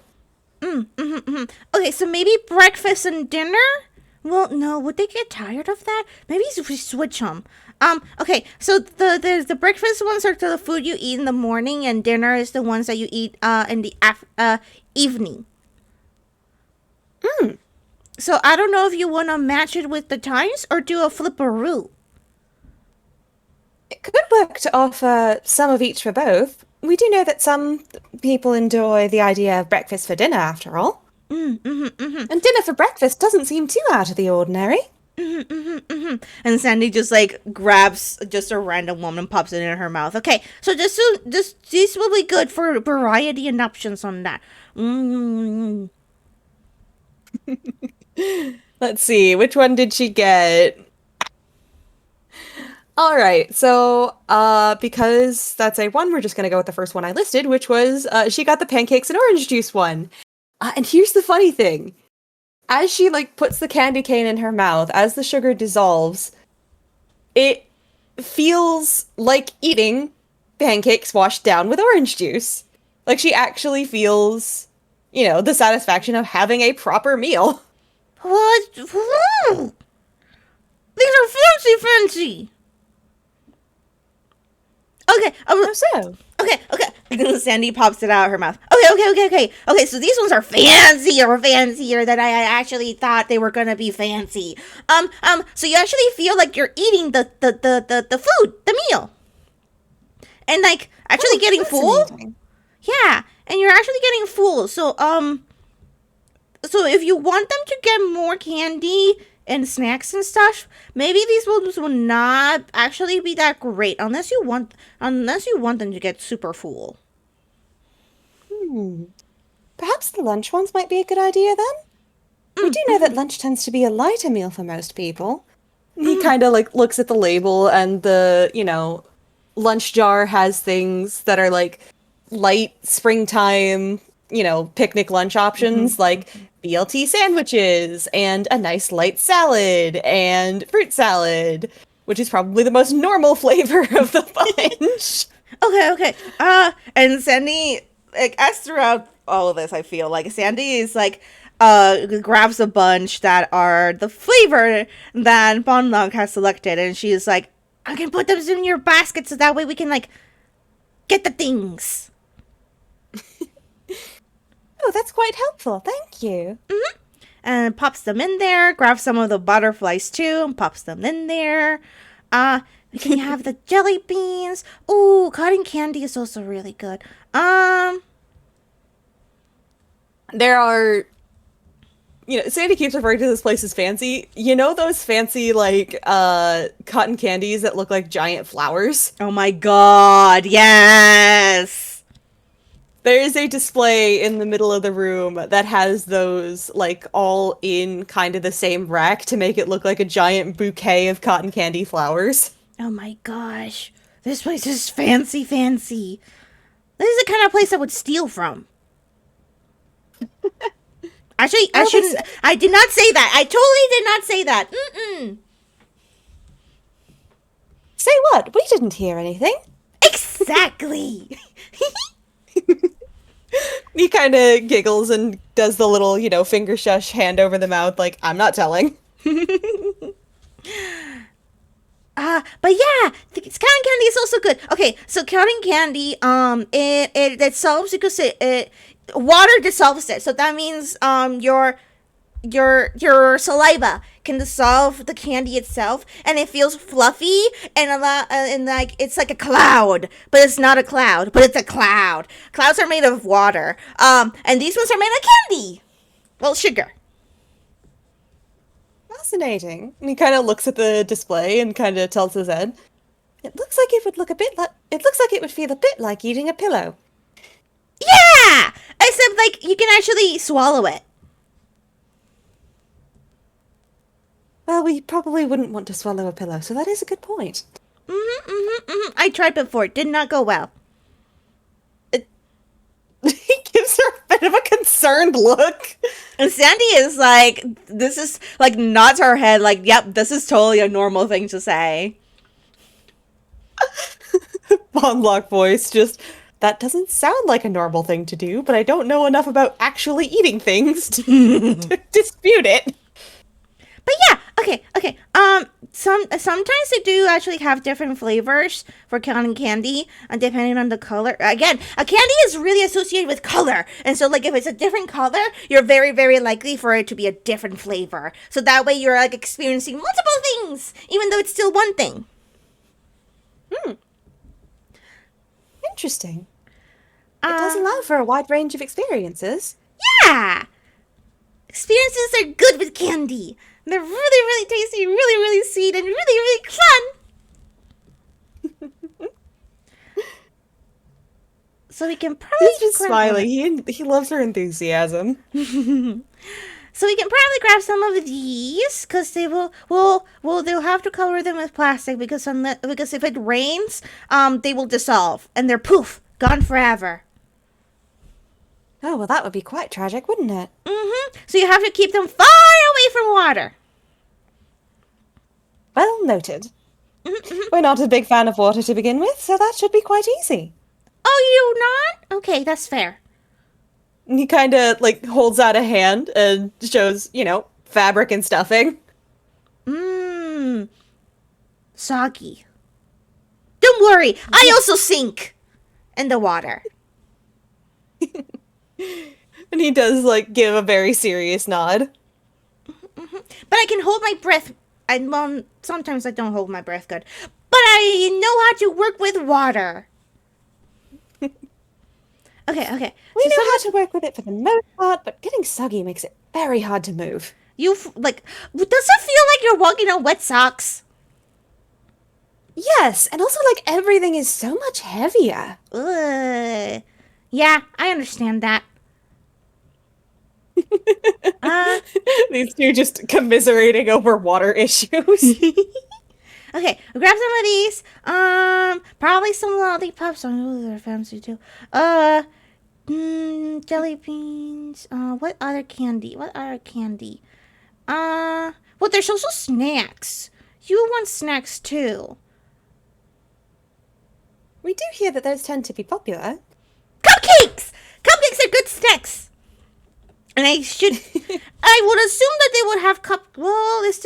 Okay, so maybe breakfast and dinner? Well, no, would they get tired of that? Maybe if we switch them. Okay, so the breakfast ones are the food you eat in the morning, and dinner is the ones that you eat in the evening. So I don't know if you want to match it with the times or do a flipperoo. It could work to offer some of each for both. We do know that some people enjoy the idea of breakfast for dinner, after all. And dinner for breakfast doesn't seem too out of the ordinary. And Sandy just like grabs just a random one and pops it in her mouth. Okay, so this will be good for variety and options on that. Let's see, which one did she get? All right, so because that's A1, we're just gonna go with the first one I listed, which was she got the pancakes and orange juice one. And here's the funny thing. As she, puts the candy cane in her mouth, as the sugar dissolves, it feels like eating pancakes washed down with orange juice. Like, she actually feels, the satisfaction of having a proper meal. What? Ooh. These are fancy. Okay. How so? Okay. Sandy pops it out of her mouth. Okay, so these ones are fancier than I actually thought they were gonna be fancy. So you actually feel like you're eating the food, the meal. And actually getting full. Amazing. Yeah, and you're actually getting full. So if you want them to get more candy and snacks and stuff, maybe these ones will not actually be that great unless you want them to get super full. Perhaps the lunch ones might be a good idea then? We do know that lunch tends to be a lighter meal for most people. He kind of looks at the label, and the, lunch jar has things that are light springtime, picnic lunch options like BLT sandwiches and a nice light salad and fruit salad. which is probably the most normal flavor of the bunch. Okay. And Sandy, like, as throughout all of this, I feel like Sandy is like, grabs a bunch that are the flavor that Bondlock has selected, and she's like, I can put them in your basket so that way we can, like, get the things. Oh, that's quite helpful. Thank you. And pops them in there, grabs some of the butterflies too, and pops them in there. We can have the jelly beans. Ooh, cotton candy is also really good. There are, Sandy keeps referring to this place as fancy. You know those fancy, like, cotton candies that look like giant flowers? Oh my god, yes! There is a display in the middle of the room that has those, like, all in kind of the same rack to make it look like a giant bouquet of cotton candy flowers. Oh my gosh. This place is fancy. This is the kind of place I would steal from. Actually, I shouldn't. I did not say that. I totally did not say that. Say what? We didn't hear anything. Exactly. He kind of giggles and does the little, finger shush hand over the mouth, like, I'm not telling. But yeah, cotton candy is also good. Okay, so cotton candy, it dissolves because it water dissolves it. So that means your saliva can dissolve the candy itself, and it feels fluffy and like it's like a cloud, but it's not a cloud, but it's a cloud. Clouds are made of water, and these ones are made of candy. Well, sugar. Fascinating. And he kind of looks at the display and kind of tilts his head. It looks like it would look a bit like. It looks like it would feel a bit like eating a pillow. Yeah, except like you can actually swallow it. Well, we probably wouldn't want to swallow a pillow, so that is a good point. I tried before. It did not go well. He gives her a bit of a concerned look. And Sandy is like, this is like nods her head like, yep, this is totally a normal thing to say. Bondlock voice just, that doesn't sound like a normal thing to do, but I don't know enough about actually eating things to dispute it. But yeah, okay. Sometimes they do actually have different flavors for cotton candy, depending on the color. Again, a candy is really associated with color, and so like if it's a different color, you're very, very likely for it to be a different flavor. So that way you're like experiencing multiple things, even though it's still one thing. Interesting. It does allow for a wide range of experiences. Yeah, experiences are good with candy. They're really, really tasty, really, really sweet, and really, really fun. So we can probably He's just smiling. He loves her enthusiasm. So we can probably grab some of these because they they'll have to cover them with plastic because if it rains, they will dissolve and they're poof, gone forever. Oh, well, that would be quite tragic, wouldn't it? So you have to keep them far away from water. Well noted. We're not a big fan of water to begin with, so that should be quite easy. Oh, you not? Okay, that's fair. And he kind of, like, holds out a hand and shows, fabric and stuffing. Soggy. Don't worry, I also sink in the water. And he does, like, give a very serious nod. But I can hold my breath. Well, sometimes I don't hold my breath good. But I know how to work with water. Okay. We know how to work with it for the most part, but getting soggy makes it very hard to move. Does it feel like you're walking on wet socks? Yes, and also, like, everything is so much heavier. Ugh. Yeah, I understand that. These two just commiserating over water issues. Okay, grab some of these. Probably some lollipops. Oh, they're fancy too. Jelly beans. What other candy? Well, there's also snacks. You want snacks too. We do hear that those tend to be popular. Cupcakes! Cupcakes are good snacks. And I would assume that they would have well, it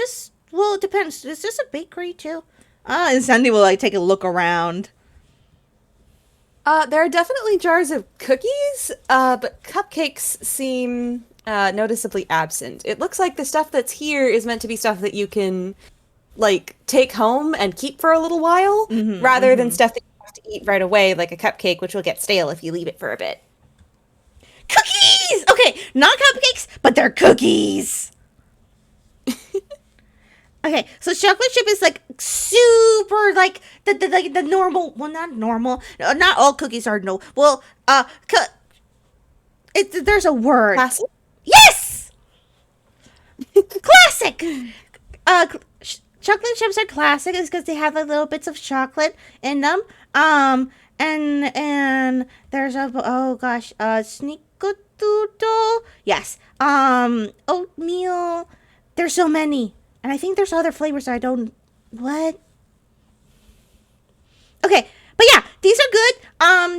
depends. Is this a bakery too? And Sandy will like take a look around. There are definitely jars of cookies, but cupcakes seem noticeably absent. It looks like the stuff that's here is meant to be stuff that you can, like, take home and keep for a little while, rather than stuff that you have to eat right away, like a cupcake, which will get stale if you leave it for a bit. Cookies! Okay, not cupcakes, but they're cookies. Okay, so chocolate chip is like super like the normal. Well, not normal. Not all cookies are no. Well, there's a word. Classic? Yes. Classic. Chocolate chips are classic is because they have like little bits of chocolate in them. And there's snickerdoodle. Yes. Oatmeal. There's so many. And I think there's other flavors I don't... What? Okay. But yeah, these are good.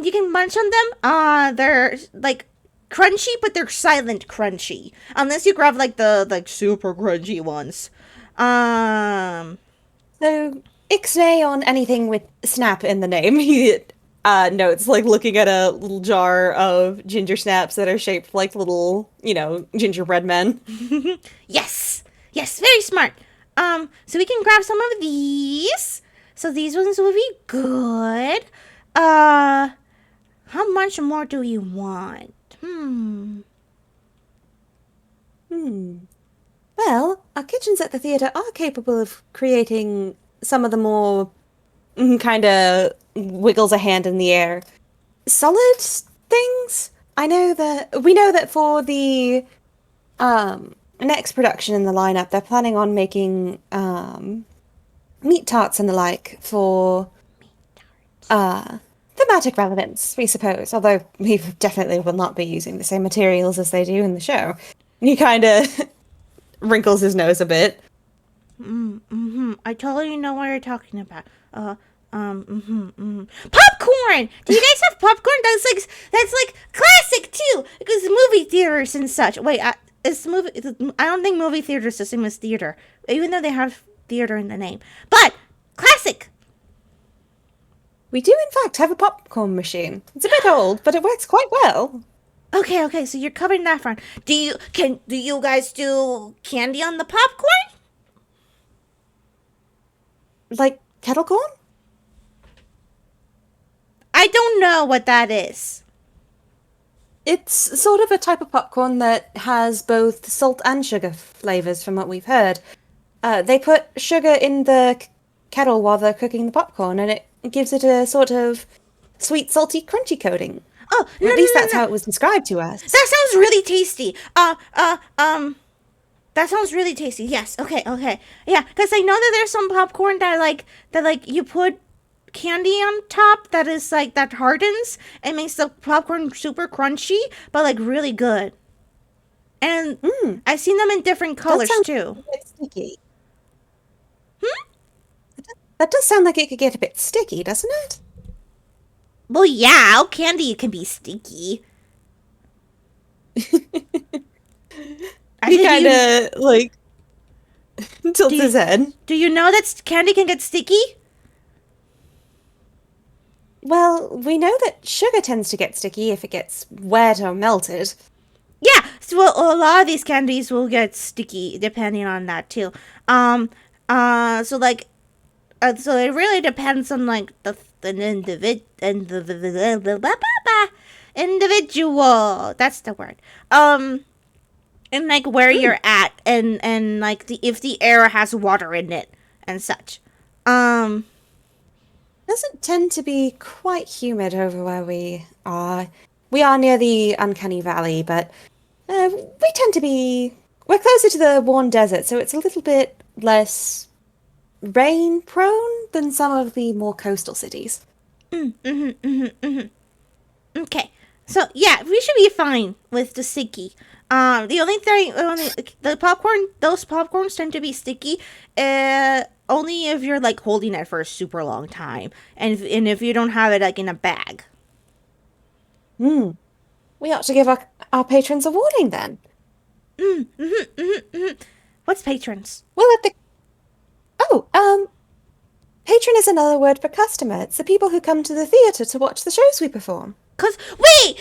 You can munch on them. They're like crunchy, but they're silent crunchy. Unless you grab like the like super crunchy ones. So, Ixnay on anything with snap in the name. He notes, like, looking at a little jar of ginger snaps that are shaped like little, gingerbread men. Yes. Yes, very smart. So we can grab some of these. So these ones will be good. How much more do you want? Well, our kitchens at the theatre are capable of creating some of the more kind of wiggles a hand in the air solid things. We know that for the next production in the lineup, they're planning on making meat tarts and the like for thematic relevance, we suppose. Although we definitely will not be using the same materials as they do in the show. He kind of wrinkles his nose a bit. I totally know what you're talking about. Popcorn! Do you guys have popcorn? That's like classic too, because movie theaters and such. Wait, I don't think movie theater is the same as theater, even though they have theater in the name. But classic. We do, in fact, have a popcorn machine. It's a bit old, but it works quite well. Okay, so you're covering that front. Do you guys do candy on the popcorn? Like kettle corn? I don't know what that is. It's sort of a type of popcorn that has both salt and sugar flavors, from what we've heard. They put sugar in the kettle while they're cooking the popcorn, and it gives it a sort of sweet, salty, crunchy coating. Oh, or at least that's how it was described to us. That sounds really tasty. That sounds really tasty. Yes. Okay. Yeah, because I know that there's some popcorn that you put candy on top that hardens and makes the popcorn super crunchy, but like really good. And I've seen them in different colors too. A bit sticky. That does sound like it could get a bit sticky, doesn't it? Well, yeah, candy can be sticky. He kind of tilts his head. Do you know that candy can get sticky? Well, we know that sugar tends to get sticky if it gets wet or melted. Yeah, so a lot of these candies will get sticky depending on that too. So it really depends on like individual. That's the word. And like where you're at, and like if the air has water in it and such. Doesn't tend to be quite humid over where we are. We are near the Uncanny Valley, but we're closer to the Warm Desert, so it's a little bit less rain prone than some of the more coastal cities. Okay, so yeah, we should be fine with the sticky. The only thing, those popcorns tend to be sticky only if you're like holding it for a super long time, and if you don't have it like in a bag. Hmm. We ought to give our patrons a warning then. What's patrons? We'll let the patron is another word for customer. It's the people who come to the theater to watch the shows we perform. Cause wait,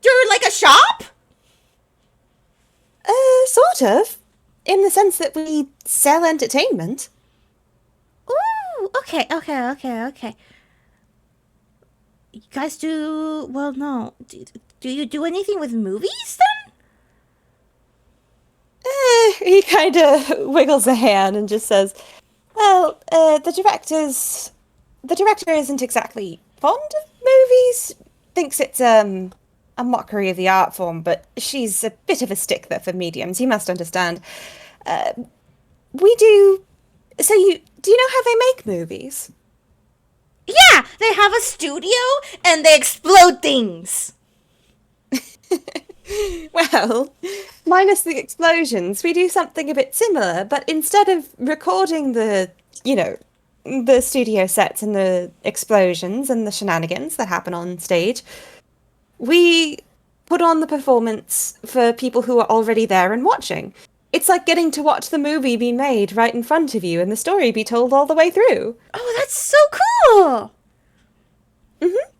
you're like a shop? Sort of. In the sense that we sell entertainment. Ooh, okay. You guys do well? No, do you do anything with movies then? He kind of wiggles a hand and just says, "Well, the director isn't exactly fond of movies. Thinks it's a mockery of the art form, but she's a bit of a stickler for mediums. You must understand. We do. So do you know how they make movies? Yeah, they have a studio and they explode things. Well, minus the explosions, we do something a bit similar, but instead of recording the studio sets and the explosions and the shenanigans that happen on stage, we put on the performance for people who are already there and watching. It's like getting to watch the movie be made right in front of you and the story be told all the way through. Oh, that's so cool. Mm-hmm.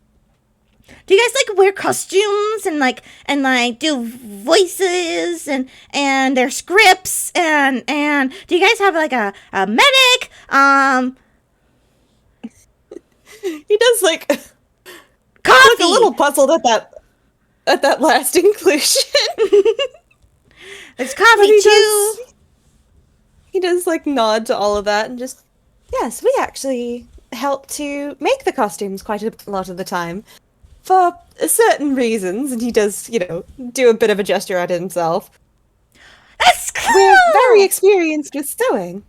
Do you guys like wear costumes and do voices and their scripts and do you guys have like a medic? He does like Coffee. look a little puzzled at that last inclusion. There's coffee too. He does like nod to all of that and just, yes, we actually help to make the costumes quite a lot of the time for certain reasons, and he does, do a bit of a gesture at himself. That's cool. We're very experienced with sewing.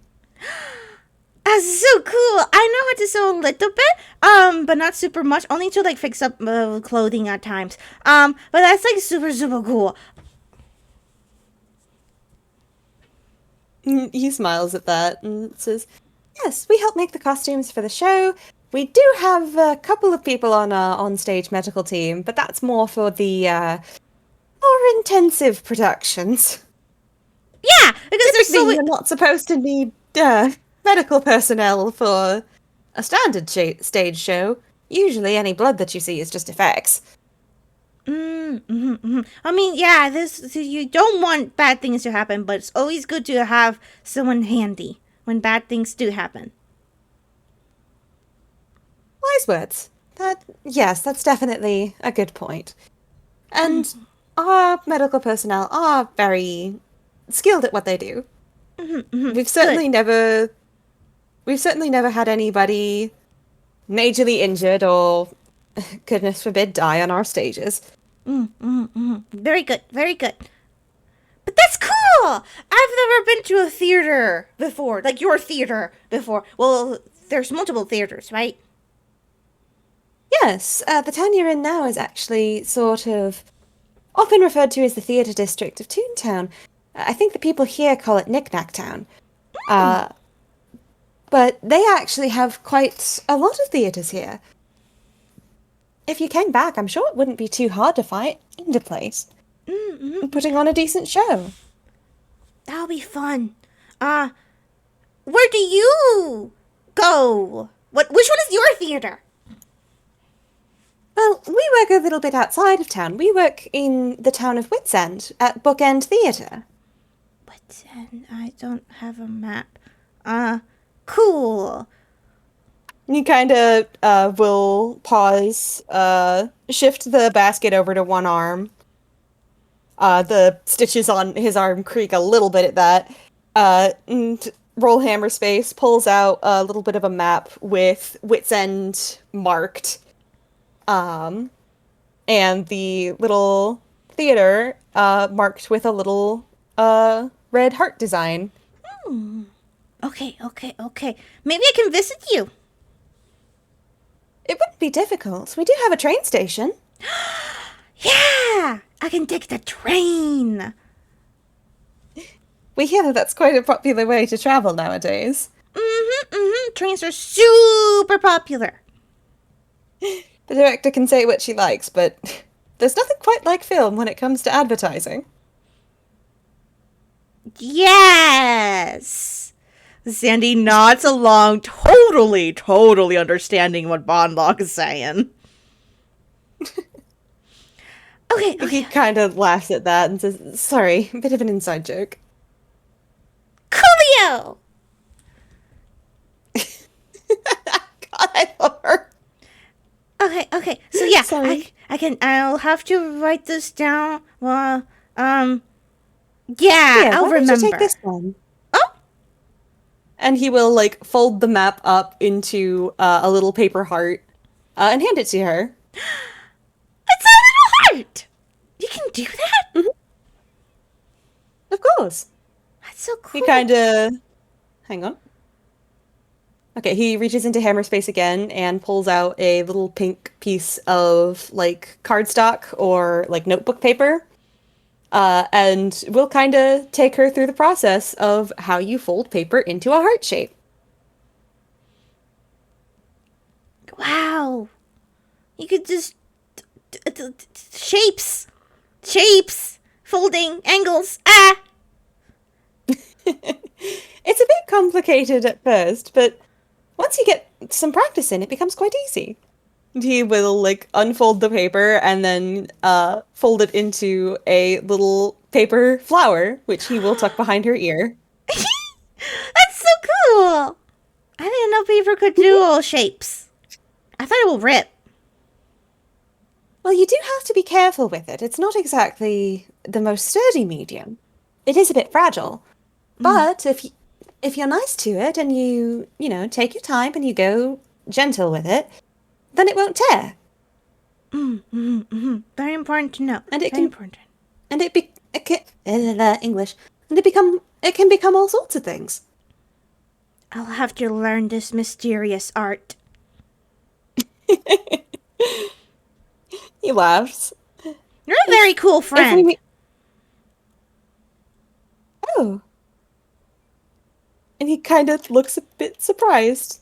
That's so cool. I know how to sew a little bit, but not super much. Only to like fix up clothing at times. But that's like super super cool. He smiles at that and says, yes, we help make the costumes for the show. We do have a couple of people on our on-stage medical team, but that's more for the more intensive productions. Yeah, because there's so you're not supposed to need medical personnel for a standard stage show. Usually any blood that you see is just effects. I mean, yeah, you don't want bad things to happen, but it's always good to have someone handy when bad things do happen. Wise words. Yes, that's definitely a good point. And our medical personnel are very skilled at what they do. We've certainly never had anybody majorly injured or, goodness forbid, die on our stages. Very good, very good. But that's cool! I've never been to a theater before, like your theater before. Well, there's multiple theaters, right? Yes, the town you're in now is actually sort of often referred to as the theatre district of Toontown. I think the people here call it Knick-Knack Town. But they actually have quite a lot of theatres here. If you came back, I'm sure it wouldn't be too hard to find a place. Putting on a decent show. That'll be fun. Where do you go? Which one is your theater? Well, we work a little bit outside of town. We work in the town of Witsend at Bookend Theatre. Witsend? I don't have a map. Cool. You kind of will pause, shift the basket over to one arm. The stitches on his arm creak a little bit at that. And roll hammer space, pulls out a little bit of a map with Witsend marked. And the little theater marked with a little red heart design. Okay. Maybe I can visit you. It wouldn't be difficult. We do have a train station. Yeah! I can take the train. We hear that that's quite a popular way to travel nowadays. Trains are super popular. The director can say what she likes, but there's nothing quite like film when it comes to advertising. Yes. Sandy nods along, totally understanding what Bondlock is saying. Okay. He kind of laughs at that and says, sorry, a bit of an inside joke. Coolio! God, I love her. Okay. So yeah, Sorry. I'll have to write this down. Well, yeah, Yeah, I'll why don't remember. you take this one? Oh, And he will, like, fold the map up into a little paper heart and hand it to her. it's a little heart. You can do that? Mhm. Of course. That's so cool. He kind of... Hang on. Okay, he reaches into Hammerspace again and pulls out a little pink piece of, like, cardstock or, like, notebook paper. And we'll kind of take her through the process of how you fold paper into a heart shape. Wow. You could just shapes, folding angles. Ah. It's a bit complicated at first, but once you get some practice in, it becomes quite easy. He will, like, unfold the paper and then fold it into a little paper flower, which he will tuck behind her ear. That's so cool. I didn't know paper could do all shapes. I thought it will rip. Well, you do have to be careful with it. It's not exactly the most sturdy medium. It is a bit fragile. But if you're nice to it and you take your time and you go gentle with it, then it won't tear. Very important to know. And it Very can important. and it can English. And it can become all sorts of things. I'll have to learn this mysterious art. He laughs. You're a very cool friend. Oh. And he kind of looks a bit surprised.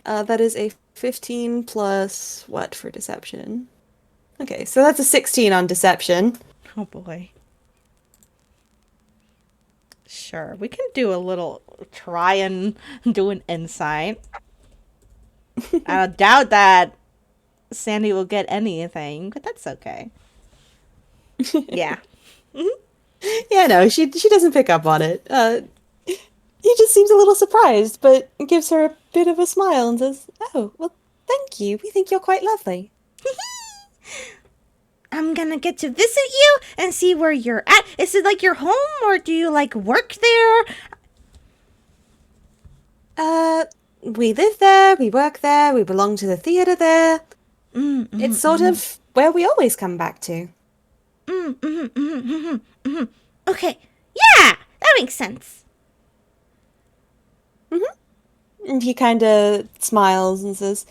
That is a 15 plus what for deception? Okay, so that's a 16 on deception. Oh boy. Sure, we can do a little try and do an insight. I doubt that Sandy will get anything, but that's okay. Yeah. Yeah, no, she doesn't pick up on it. He just seems a little surprised, but gives her a bit of a smile and says, "Oh, well, thank you. We think you're quite lovely." I'm gonna get to visit you and see where you're at. Is it like your home or do you like work there? We live there, we work there, we belong to the theater there. It's sort of where we always come back to. Okay. Yeah, that makes sense. And he kind of smiles and says,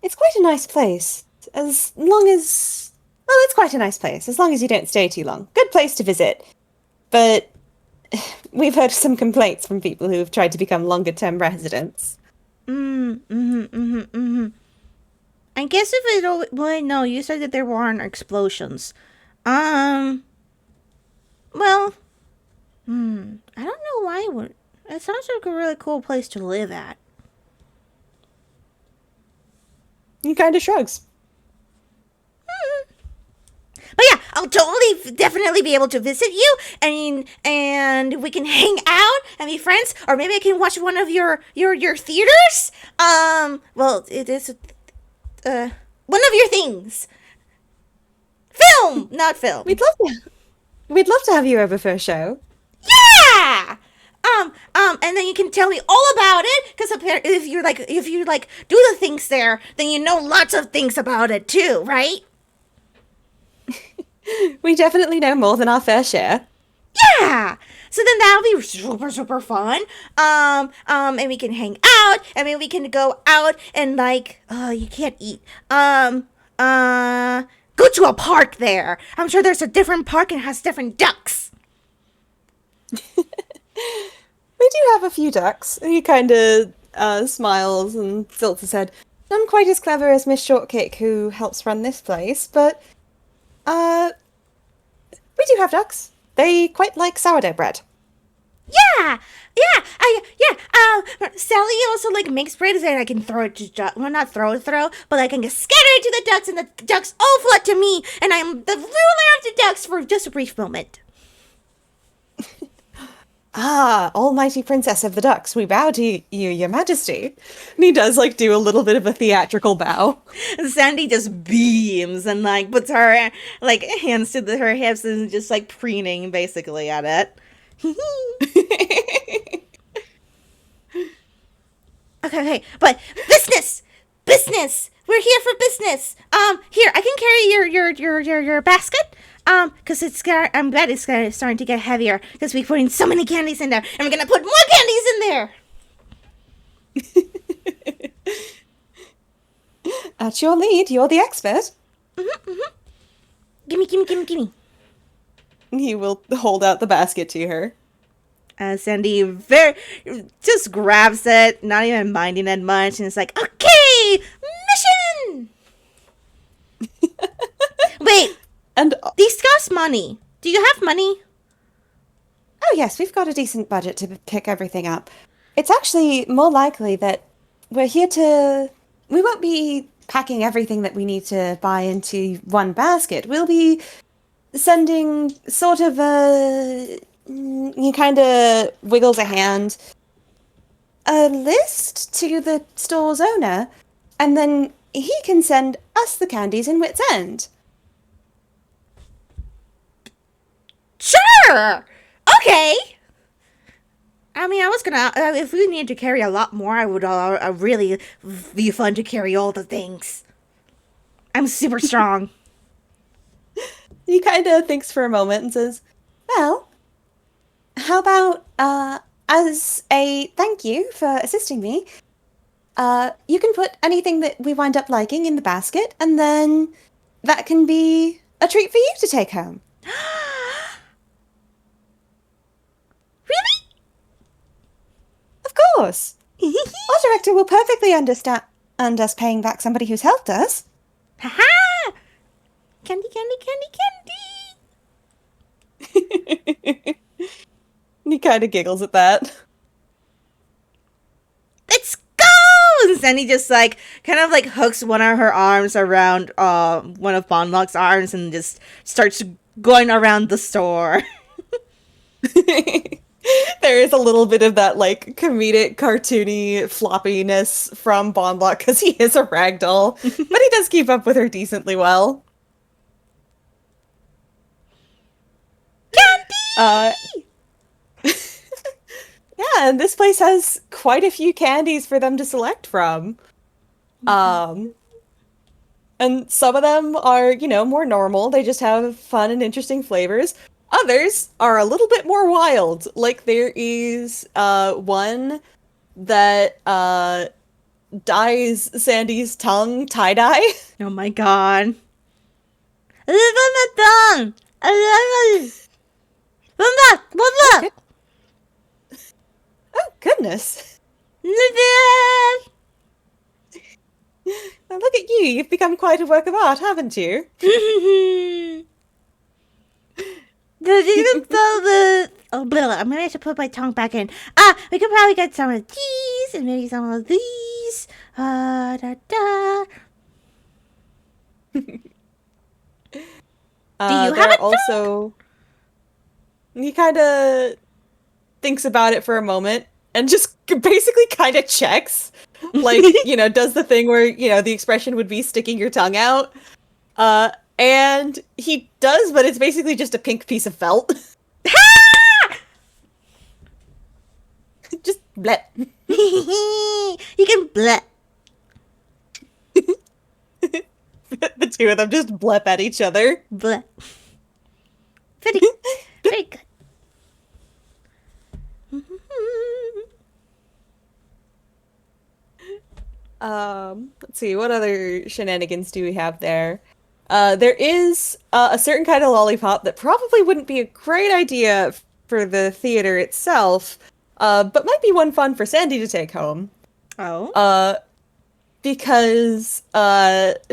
"It's quite a nice place. As long as... Well, it's quite a nice place, as long as you don't stay too long. Good place to visit. But we've heard some complaints from people who have tried to become longer-term residents." I guess if it... Well, no, you said that there weren't explosions. Well... I don't know why it would... It sounds like a really cool place to live at. He kind of shrugs. But yeah, I'll definitely be able to visit you, and we can hang out and be friends, or maybe I can watch one of your theaters. Well, it is one of your things. Film, not film. We'd love to have you over for a show. Yeah. And then you can tell me all about it, because if you do the things there, then you know lots of things about it too, right? We definitely know more than our fair share. Yeah. So then that'll be super fun. And we can hang out. I mean, we can go out and you can't eat. Go to a park there. I'm sure there's a different park and has different ducks. We do have a few ducks. He kind of smiles and tilts his head. None quite as clever as Miss Shortcake, who helps run this place, but uh, we do have ducks. They quite like sourdough bread. Yeah, yeah, Sally also like makes bread and I can throw it to well, not throw, but I can just scatter it to the ducks, and the ducks all flock to me, and I'm the ruler of the ducks for just a brief moment. Ah, almighty princess of the ducks, we bow to you, your majesty. And he does, like, do a little bit of a theatrical bow. And Sandy just beams and like puts her like hands to her hips and just like preening basically at it. Okay, but business. We're here for business. Here I can carry your basket. Cause I'm glad it's starting to get heavier because we're putting so many candies in there, and we're gonna put more candies in there. At your lead, you're the expert. Gimme. He will hold out the basket to her. Sandy very just grabs it, not even minding it much, and it's like, okay, mission. Wait, And these cost money. Do you have money? oh yes, we've got a decent budget to pick everything up. It's actually more likely that we're here to. We won't be packing everything that we need to buy into one basket. We'll be sending sort of a. He kind of wiggles a hand. A list to the store's owner, and then he can send us the candies in Wits End. Sure. Okay. I mean, I was gonna. If we needed to carry a lot more, I would really be fun to carry all the things. I'm super strong. He kind of thinks for a moment and says, well, how about, as a thank you for assisting me, you can put anything that we wind up liking in the basket, and then that can be a treat for you to take home. Really? Of course. Our director will perfectly understand us paying back somebody who's helped us. Haha! Candy. He kind of giggles at that. Let's go! And Sandy just like kind of like hooks one of her arms around one of Bondlock's arms and just starts going around the store. There is a little bit of that, like, comedic, cartoony floppiness from Bondlock, because he is a ragdoll, but he does keep up with her decently well. Candy! Yeah, and this place has quite a few candies for them to select from. And some of them are, more normal. They just have fun and interesting flavors. Others are a little bit more wild. Like, there is one that dyes Sandy's tongue tie-dye. Oh my god. I love my tongue! Bondlock! Oh, goodness. Now look at you. You've become quite a work of art, haven't you? Oh, blah, I'm gonna have to put my tongue back in. We could probably get some of these and maybe some of these. Da da. Do you have a also? He kind of thinks about it for a moment and just basically kind of checks, like, does the thing where the expression would be sticking your tongue out. And he does, but it's basically just a pink piece of felt. Just bleh. You can bleh. The two of them just blep at each other. Bleh. Very good. Very good. Let's see, what other shenanigans do we have there? There is a certain kind of lollipop that probably wouldn't be a great idea for the theater itself, but might be one fun for Sandy to take home. Oh. Uh, because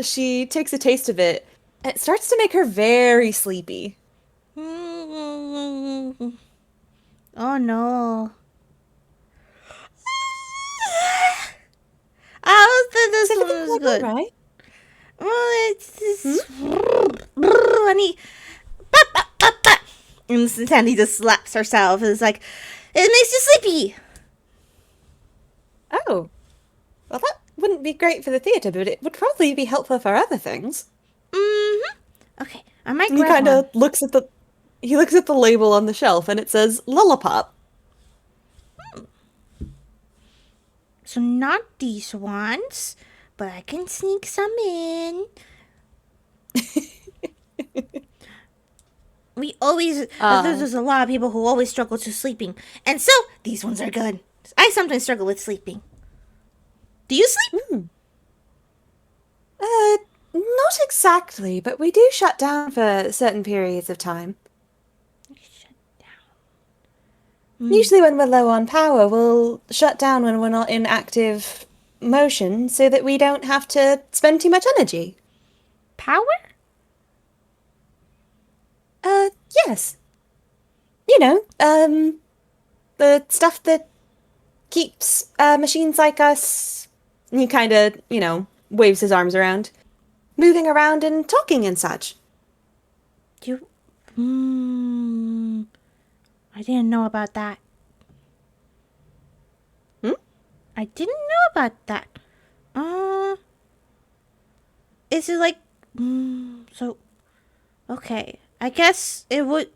she takes a taste of it, and it starts to make her very sleepy. Mm. Oh no. Oh, Is this one everything is quite all good. right? Oh, it's Hmm? this. Honey. And Sandy just slaps herself. It's like, it makes you sleepy. Oh, well, that wouldn't be great for the theater, but it would probably be helpful for other things. Mm-hmm. Okay, I might And he grab kind one. of looks at the label on the shelf, and it says Lullapop. So not these ones, but I can sneak some in. We always Uh, there's a lot of people who always struggle to sleeping, and so these ones are good. I sometimes struggle with sleeping. Do you sleep? hmm. Uh, Not exactly, but we do shut down for certain periods of time. Mm. Usually, when we're low on power, we'll shut down when we're not in active motion so that we don't have to spend too much energy. Power? Uh, yes. You know, the stuff that keeps machines like us. And he kind of, waves his arms around, moving around and talking and such. You? Hmm. I didn't know about that. Hmm? I didn't know about that. Uh, is it like? So okay. I guess it would.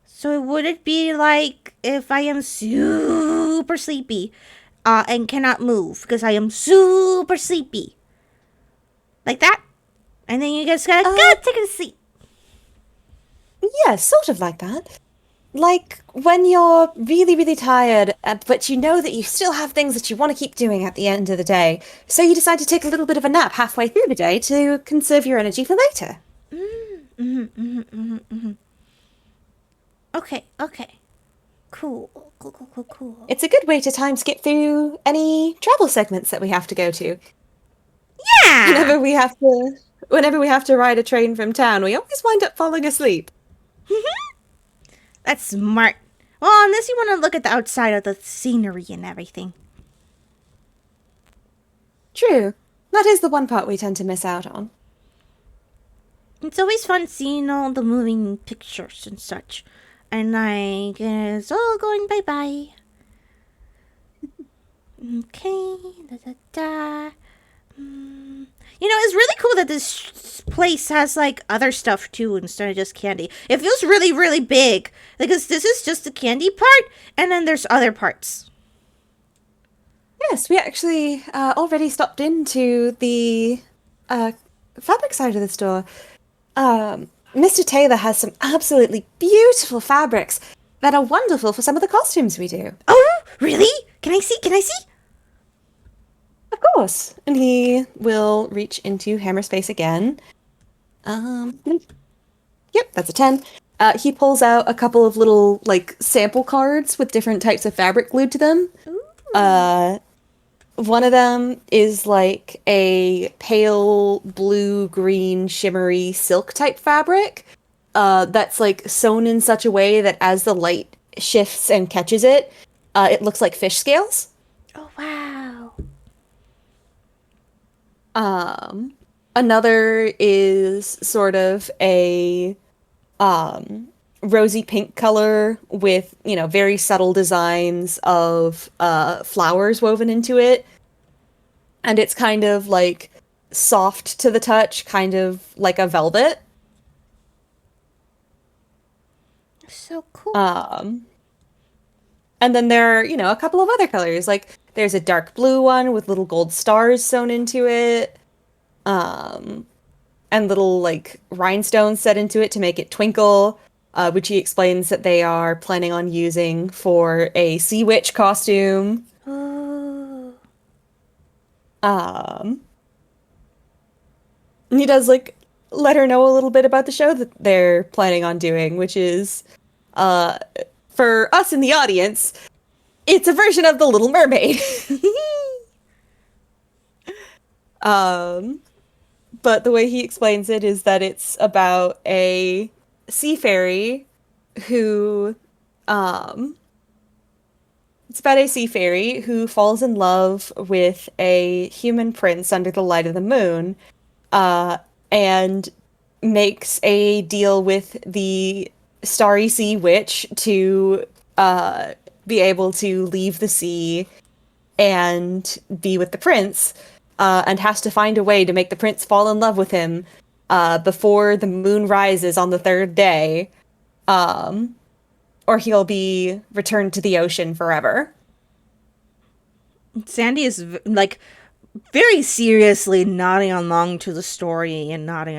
So would it be like if I am super sleepy, and cannot move because I am super sleepy, like that, and then you just gotta Uh, go take a sleep. yeah, sort of like that. Like when you're really, really tired, but you know that you still have things that you want to keep doing at the end of the day. So you decide to take a little bit of a nap halfway through the day to conserve your energy for later. Okay, okay, cool, cool, cool, cool, cool. It's a good way to time skip through any travel segments that we have to go to. Yeah. Whenever we have to, whenever we have to ride a train from town, we always wind up falling asleep. That's smart. Well, unless you want to look at the outside of the scenery and everything. True. That is the one part we tend to miss out on. It's always fun seeing all the moving pictures and such. And like, it's all going bye bye. Okay, da da da. You know, it's really cool that this place has like other stuff too instead of just candy. It feels really, really big because this is just the candy part, and then there's other parts. Yes, we actually already stopped into the uh, fabric side of the store. Mr. Taylor has some absolutely beautiful fabrics that are wonderful for some of the costumes we do. Oh, really? Can I see? Can I see? Of course. And he will reach into Hammerspace again. Yep, that's a 10. He pulls out a couple of little, like, sample cards with different types of fabric glued to them. Ooh. One of them is like a pale blue green shimmery silk type fabric that's like sewn in such a way that as the light shifts and catches it, it looks like fish scales. Oh, wow. Another is sort of a rosy pink color with, very subtle designs of flowers woven into it. And it's kind of like soft to the touch, kind of like a velvet. So cool. And then there are, a couple of other colors. Like there's a dark blue one with little gold stars sewn into it. And little like rhinestones set into it to make it twinkle, which he explains that they are planning on using for a sea witch costume. Oh. And he does like let her know a little bit about the show that they're planning on doing, which is For us in the audience, it's a version of The Little Mermaid. Um, but the way he explains it is that it's about a sea fairy who, um, it's about a sea fairy who falls in love with a human prince under the light of the moon, uh, and makes a deal with the Starry Sea Witch to uh, be able to leave the sea and be with the prince, and has to find a way to make the prince fall in love with him before the moon rises on the third day, um, or he'll be returned to the ocean forever. Sandy is like very seriously nodding along to the story and nodding.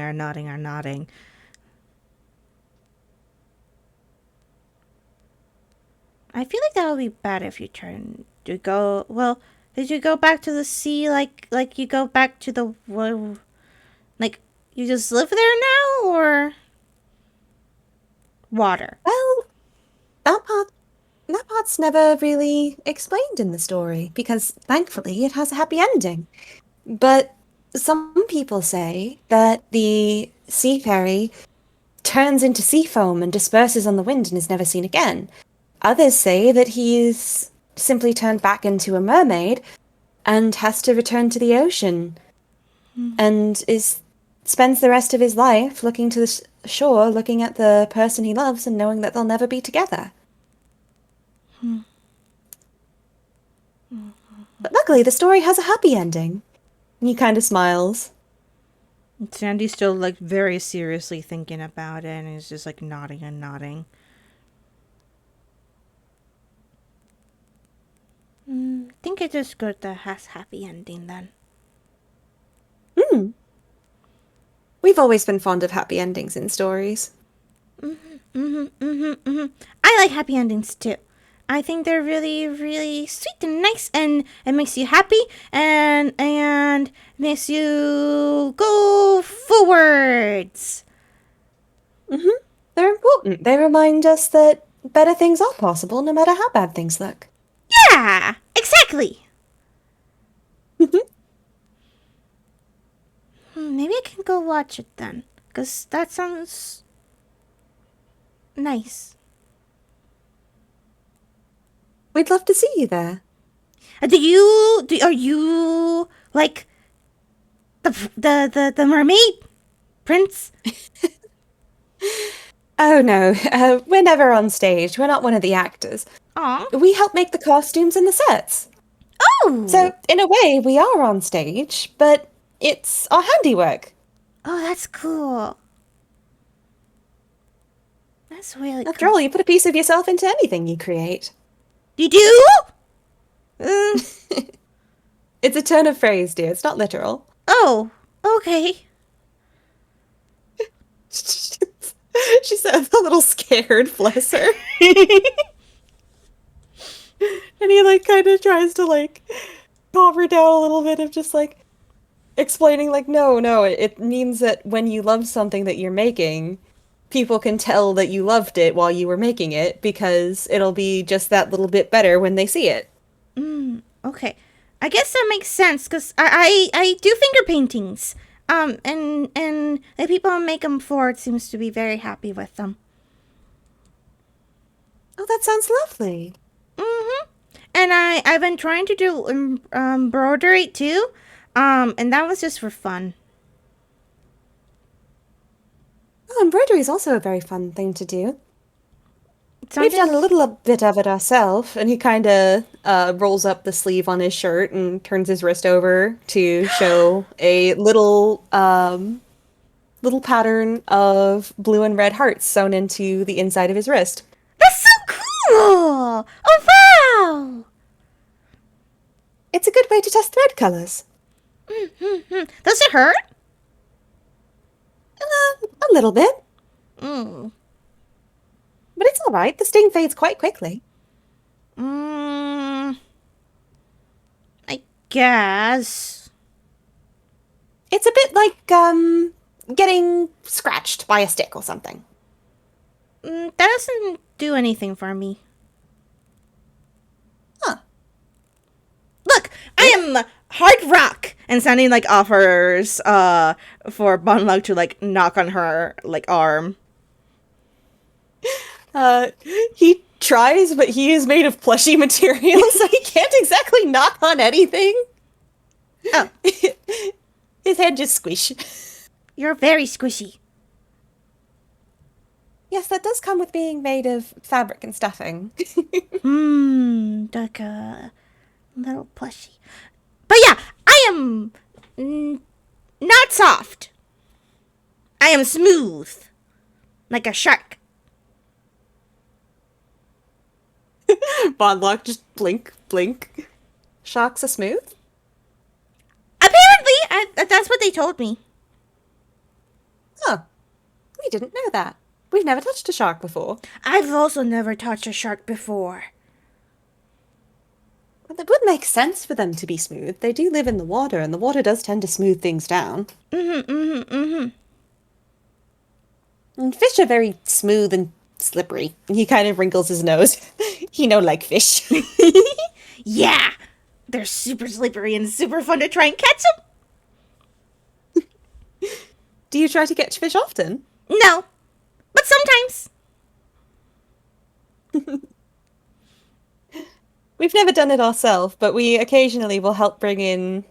I feel like that would be bad if you turn to go. Well, did you go back to the sea like you go back to the like you just live there now or water? Well, that part that part's never really explained in the story because thankfully it has a happy ending. But some people say that the sea fairy turns into sea foam and disperses on the wind and is never seen again. Others say that he's simply turned back into a mermaid and has to return to the ocean and is spends the rest of his life looking to the shore, looking at the person he loves and knowing that they'll never be together. But luckily, the story has a happy ending. And he kind of smiles. Sandy's still like very seriously thinking about it and is just like nodding. Think it is good that has happy ending then. Hmm. We've always been fond of happy endings in stories. I like happy endings too. I think they're really, really sweet and nice, and it makes you happy and makes you go forwards. Mm-hmm. They're important. They remind us that better things are possible no matter how bad things look. Yeah, exactly. Maybe I can go watch it then, because that sounds nice. We'd love to see you there. Are you like the mermaid prince? Oh no, we're never on stage. We're not one of the actors. Aw. We help make the costumes and the sets. Oh. So, in a way, we are on stage, but it's our handiwork. Oh, that's cool. That's really After cool. all, you put a piece of yourself into anything you create. You do? Mm. It's a turn of phrase, dear. It's not literal. Oh, okay. She sounds a little scared, bless her. And he, like, kind of tries to, like, calm her down a little bit of just, like, explaining, like, no, it means that when you love something that you're making, people can tell that you loved it while you were making it because it'll be just that little bit better when they see it. Okay. I guess that makes sense because I do finger paintings. And the people who make them for it seems to be very happy with them. Oh, that sounds lovely. Mm-hmm. And I've been trying to do embroidery too. And that was just for fun. Oh, embroidery is also a very fun thing to do. We've Something. done a little bit of it ourselves, and he kind of rolls up the sleeve on his shirt and turns his wrist over to show a little pattern of blue and red hearts sewn into the inside of his wrist. That's so cool! Oh wow! It's a good way to test thread colors. Does it hurt? A little bit, Mm. but it's all right. The sting fades quite quickly. I guess. It's a bit like getting scratched by a stick or something. That doesn't do anything for me. Huh. Look, I am hard rock, and Sunny like offers for Bondlock to like knock on her like arm. Uh, he tries, but he is made of plushy material, so he can't exactly knock on anything. Oh, His head just squish. you're very squishy. Yes, that does come with being made of fabric and stuffing. Like a little plushie. But yeah, I am not soft. I am smooth, like a shark. Bondlock just blink, blink. Sharks are smooth? Apparently, that's what they told me. Huh. We didn't know that. We've never touched a shark before. I've also never touched a shark before. Well, it would make sense for them to be smooth. They do live in the water, and the water does tend to smooth things down. And fish are very smooth and slippery. He kind of wrinkles his nose. He no like fish. Yeah, they're super slippery and super fun to try and catch them. Do you try to catch fish often? No, but sometimes. We've never done it ourselves, but we occasionally will help bring in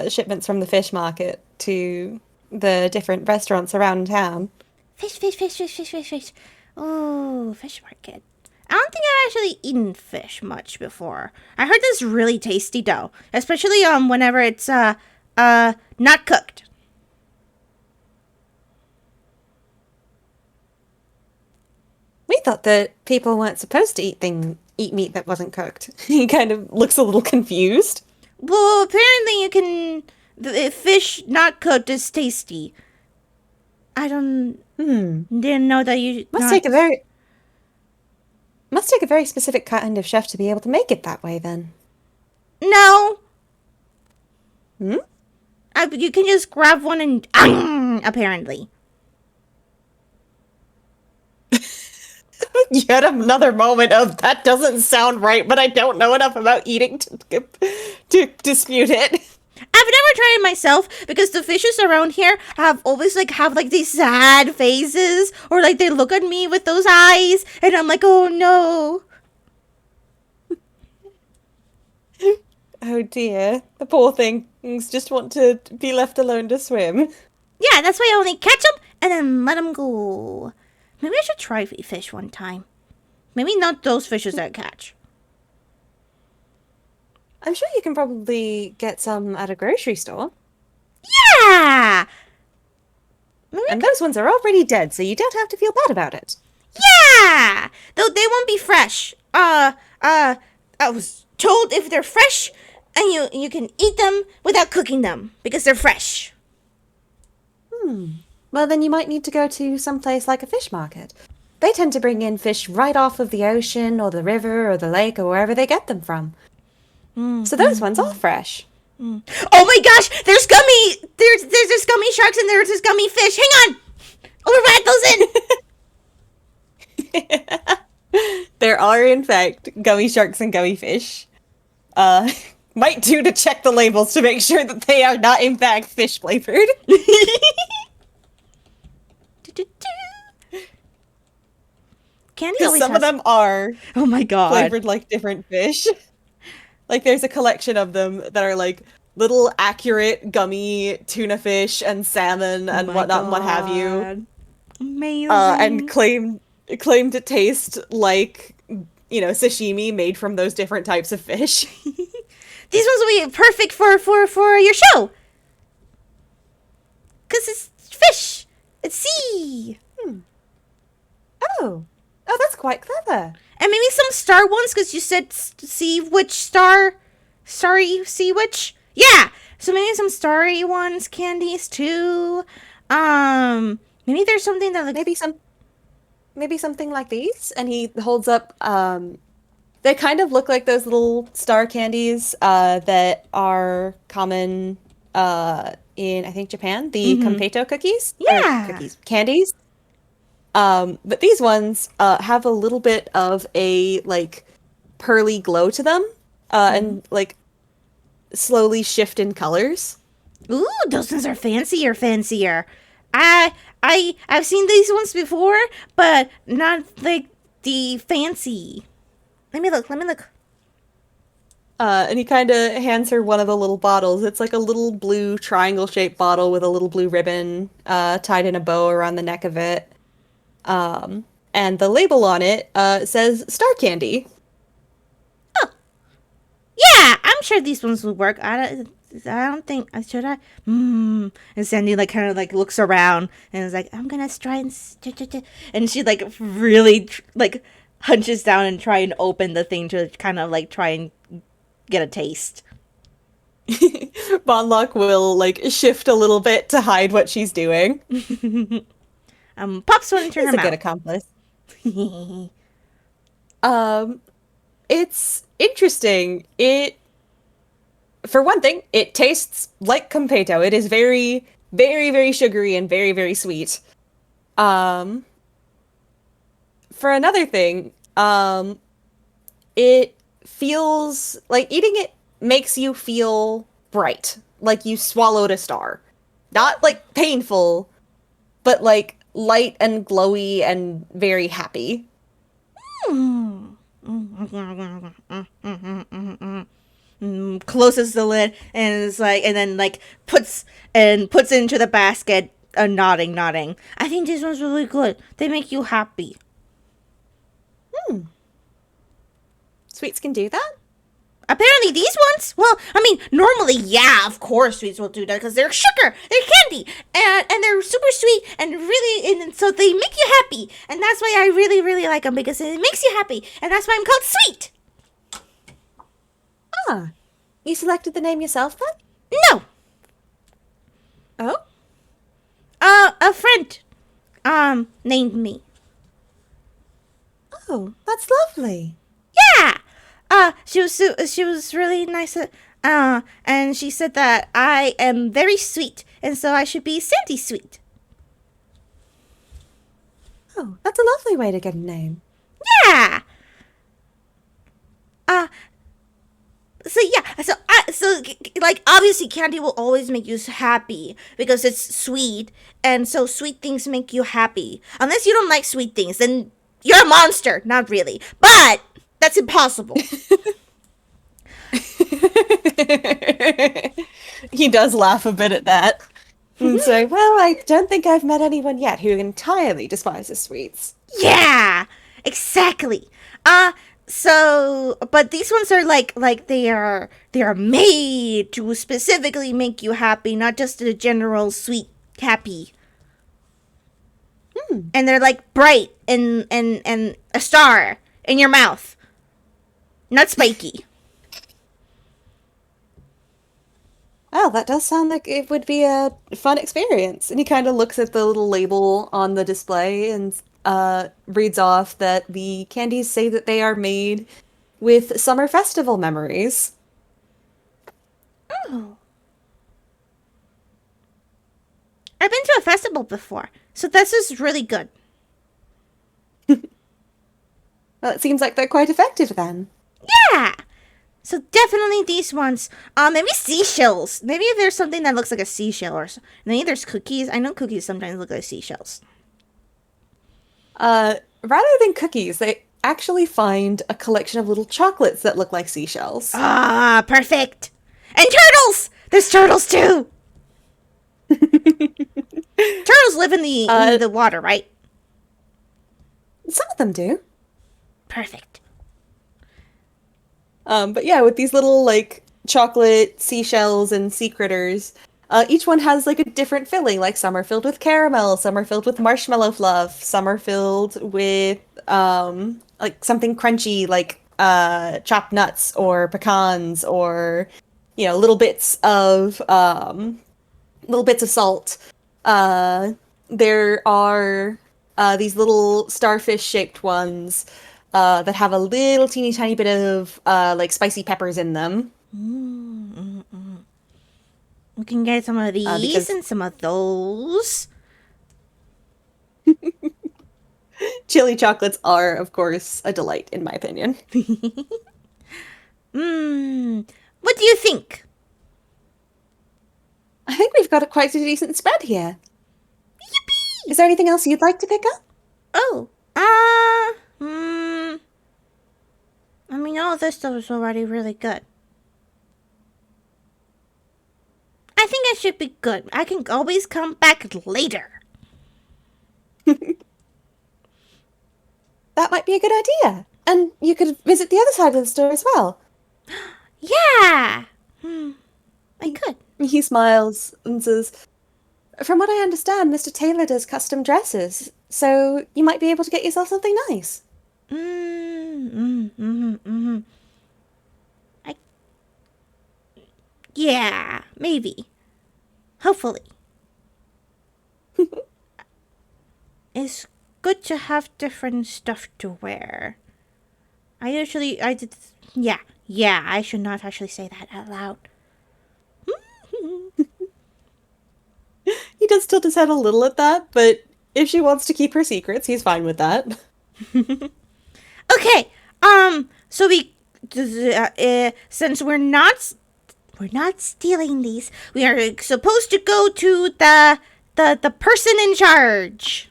shipments from the fish market to the different restaurants around town. Fish. Oh, fish market. I don't think I've actually eaten fish much before. I heard this really tasty though, especially whenever it's not cooked. We thought that people weren't supposed to eat meat that wasn't cooked. He kind of looks a little confused. Well, apparently you can. The fish not cooked is tasty. I don't didn't know that you Must take a very specific kind of chef to be able to make it that way, then. No. Hmm? You can just grab one and apparently. Yet another moment of that doesn't sound right, but I don't know enough about eating to dispute it. I've never tried it myself because the fishes around here have always have these sad faces, or like they look at me with those eyes and I'm like, oh no. Oh dear, the poor things just want to be left alone to swim. Yeah, that's why I only catch them and then let them go. Maybe I should try fish one time. Maybe not those fishes that catch. I'm sure you can probably get some at a grocery store. Yeah! Maybe And those ones are already dead, so you don't have to feel bad about it. Yeah! Though they won't be fresh. I was told if they're fresh, and you can eat them without cooking them, because they're fresh. Well, then you might need to go to someplace like a fish market. They tend to bring in fish right off of the ocean, or the river, or the lake, or wherever they get them from. So those ones are fresh. Oh my gosh! There's gummy sharks and there's gummy fish. Hang on! I'll revive those in! There are, in fact, gummy sharks and gummy fish. Might do to check the labels to make sure that they are not, in fact, fish flavored. Candy Because always some of them are Oh my god. flavored like different fish. Like, there's a collection of them that are like little accurate gummy tuna fish and salmon and whatnot and what have you. Amazing. And claim to taste like, sashimi made from those different types of fish. These ones will be perfect for your show. Cause it's fish. It's sea. Oh, that's quite clever. And maybe some star ones, because you said sea witch starry sea witch. Yeah. So maybe some starry ones, candies too. Maybe there's something that Maybe something like these. And he holds up. They kind of look like those little star candies that are common in, I think, Japan. The Kampeito cookies. Yeah. Or cookies, candies. But these ones have a little bit of a like pearly glow to them, and like slowly shift in colors. Ooh, those ones are fancier. I I've seen these ones before, but not like the fancy. Let me look. And he kind of hands her one of the little bottles. It's like a little blue triangle-shaped bottle with a little blue ribbon tied in a bow around the neck of it. And the label on it says Star Candy. Yeah, I'm sure these ones will work. I don't think should I. And Sandy like kind of like looks around and is like, I'm gonna try and and she like really like hunches down and try and open the thing to kind of like try and get a taste. Bondlock will like shift a little bit to hide what she's doing. Pops one into He's her a good mouth. accomplice. Um, it's interesting. For one thing, it tastes like Competo. It is very, very, very sugary and very, very sweet. Um, for another thing, it feels like eating it makes you feel bright, like you swallowed a star. Not like painful, but like light and glowy and very happy. Closes the lid and is like, and then like puts it into the basket. Nodding. I think this one's really good. They make you happy. Sweets can do that? Apparently, these ones. Well, I mean, normally, yeah, of course, sweets will do that because they're sugar, they're candy, and they're super sweet and really, and so they make you happy, and that's why I really like them because it makes you happy, and that's why I'm called sweet. Ah, you selected the name yourself then? No, Oh, a friend, named me. oh, that's lovely. Yeah. She was really nice. And she said that I am very sweet, and so I should be Sandy Sweet. Oh, that's a lovely way to get a name. Yeah. Uh, so yeah, so like obviously candy will always make you happy because it's sweet, and so sweet things make you happy. Unless you don't like sweet things, then you're a monster. Not really, but that's impossible. He does laugh a bit at that and say, well, I don't think I've met anyone yet who entirely despises sweets. Yeah, exactly. But these ones are like they are made to specifically make you happy, not just a general sweet happy. And they're like bright and a star in your mouth, not spiky. Well, that does sound like it would be a fun experience. And he kind of looks at the little label on the display and reads off that the candies say that they are made with summer festival memories. Oh, I've been to a festival before, so this is really good. Well, it seems like they're quite effective then. Yeah. So definitely these ones. Maybe seashells. Maybe if there's something that looks like a seashell or maybe there's cookies. I know cookies sometimes look like seashells. Rather than cookies, they actually find a collection of little chocolates that look like seashells. Ah, perfect. And turtles. There's turtles too. Turtles live in the water, right? Some of them do. Perfect. But yeah, with these little like chocolate seashells and sea critters, each one has like a different filling. Like some are filled with caramel, some are filled with marshmallow fluff, some are filled with like something crunchy like chopped nuts or pecans or little bits of salt. There are these little starfish shaped ones that have a little teeny tiny bit of like spicy peppers in them. We can get some of these Because and some of those. Chili chocolates are, of course, a delight, in my opinion. Mmm. What do you think? I think we've got a quite a decent spread here. Is there anything else you'd like to pick up? Oh. Hmm. I mean, all this stuff is already really good. I think I should be good. I can always come back later. That might be a good idea. And you could visit the other side of the store as well. Yeah. Hmm. I could. He smiles and says, "From what I understand, Mr. Taylor does custom dresses, so you might be able to get yourself something nice." I. Yeah. Maybe. Hopefully. It's good to have different stuff to wear. I did. Yeah. Yeah. I should not actually say that out loud. He does tilt his head a little at that, but if she wants to keep her secrets, he's fine with that. Okay. So since we're not stealing these, we are supposed to go to the person in charge.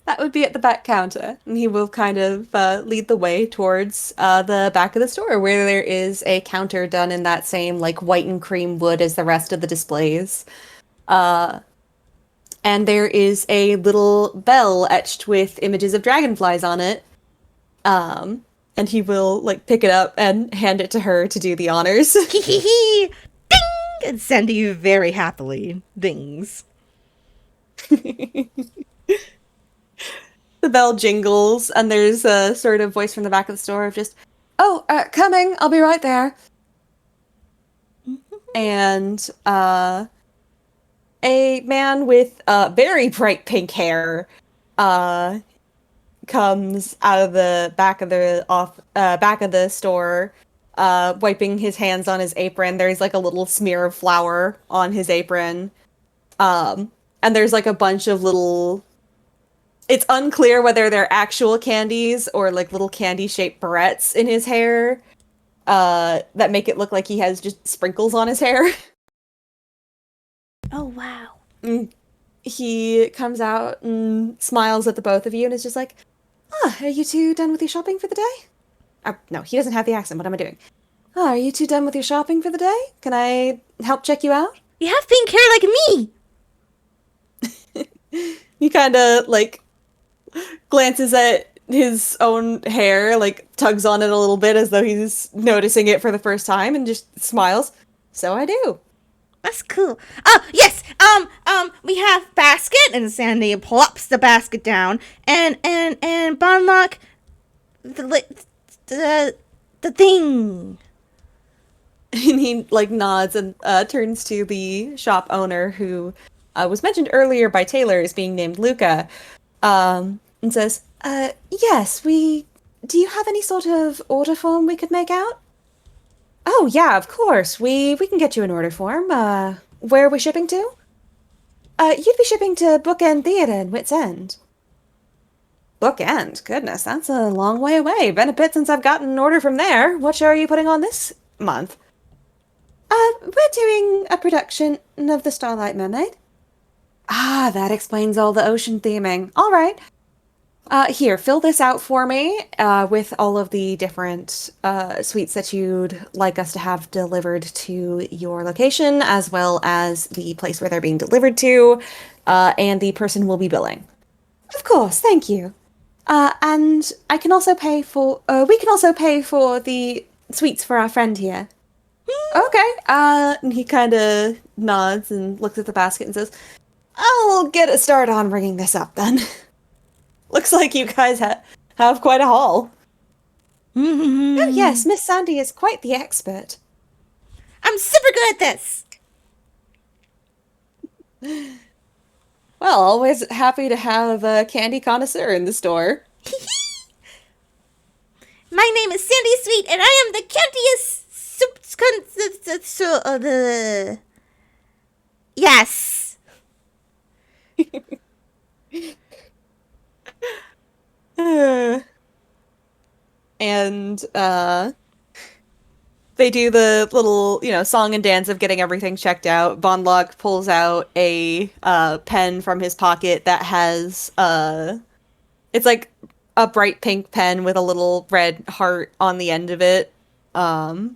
That would be at the back counter, and he will kind of lead the way towards the back of the store, where there is a counter done in that same like white and cream wood as the rest of the displays. And there is a little bell etched with images of dragonflies on it. And he will like pick it up and hand it to her to do the honors. Ding! And Sandy very happily dings. The bell jingles, and there's a sort of voice from the back of the store of just, "Oh, coming, I'll be right there." And a man with very bright pink hair comes out of the back of the store, wiping his hands on his apron. There's like a little smear of flour on his apron, and there's like a bunch of little. It's unclear whether they're actual candies or like little candy-shaped barrettes in his hair, that make it look like he has just sprinkles on his hair. Oh wow. He comes out and smiles at the both of you and is just like, "Ah, are you two done with your shopping for the day?" No, he doesn't have the accent. What am I doing? "Ah, are you two done with your shopping for the day? Can I help check you out?" You have pink hair like me. He kind of like glances at his own hair, like tugs on it a little bit as though he's noticing it for the first time, and just smiles. "So I do." That's cool. Oh yes. We have basket, and Sandy plops the basket down, and Bondlock, the thing. And he like nods and turns to the shop owner, who was mentioned earlier by Taylor as being named Luca, and says, "Yes, we. Do you have any sort of order form we could make out?" "Oh yeah, of course. We can get you an order form. Where are we shipping to?" You'd be shipping to Bookend Theater in Wits End." "Bookend? Goodness, that's a long way away. Been a bit since I've gotten an order from there. What show are you putting on this month?" We're doing a production of The Starlight Mermaid." "Ah, that explains all the ocean theming. All right. Here, fill this out for me, with all of the different sweets that you'd like us to have delivered to your location, as well as the place where they're being delivered to, and the person will be billing." "Of course, thank you. And I can also pay for, we can also pay for the sweets for our friend here." "Okay." And he kind of nods and looks at the basket and says, "I'll get a start on ringing this up then." Looks like you guys have quite a haul. "Oh yes, Miss Sandy is quite the expert." I'm super good at this. Well, always happy to have a candy connoisseur in the store. My name is Sandy Sweet, and I am the candiest yes. And they do the little, song and dance of getting everything checked out. Bondlock pulls out a pen from his pocket that has it's like a bright pink pen with a little red heart on the end of it. And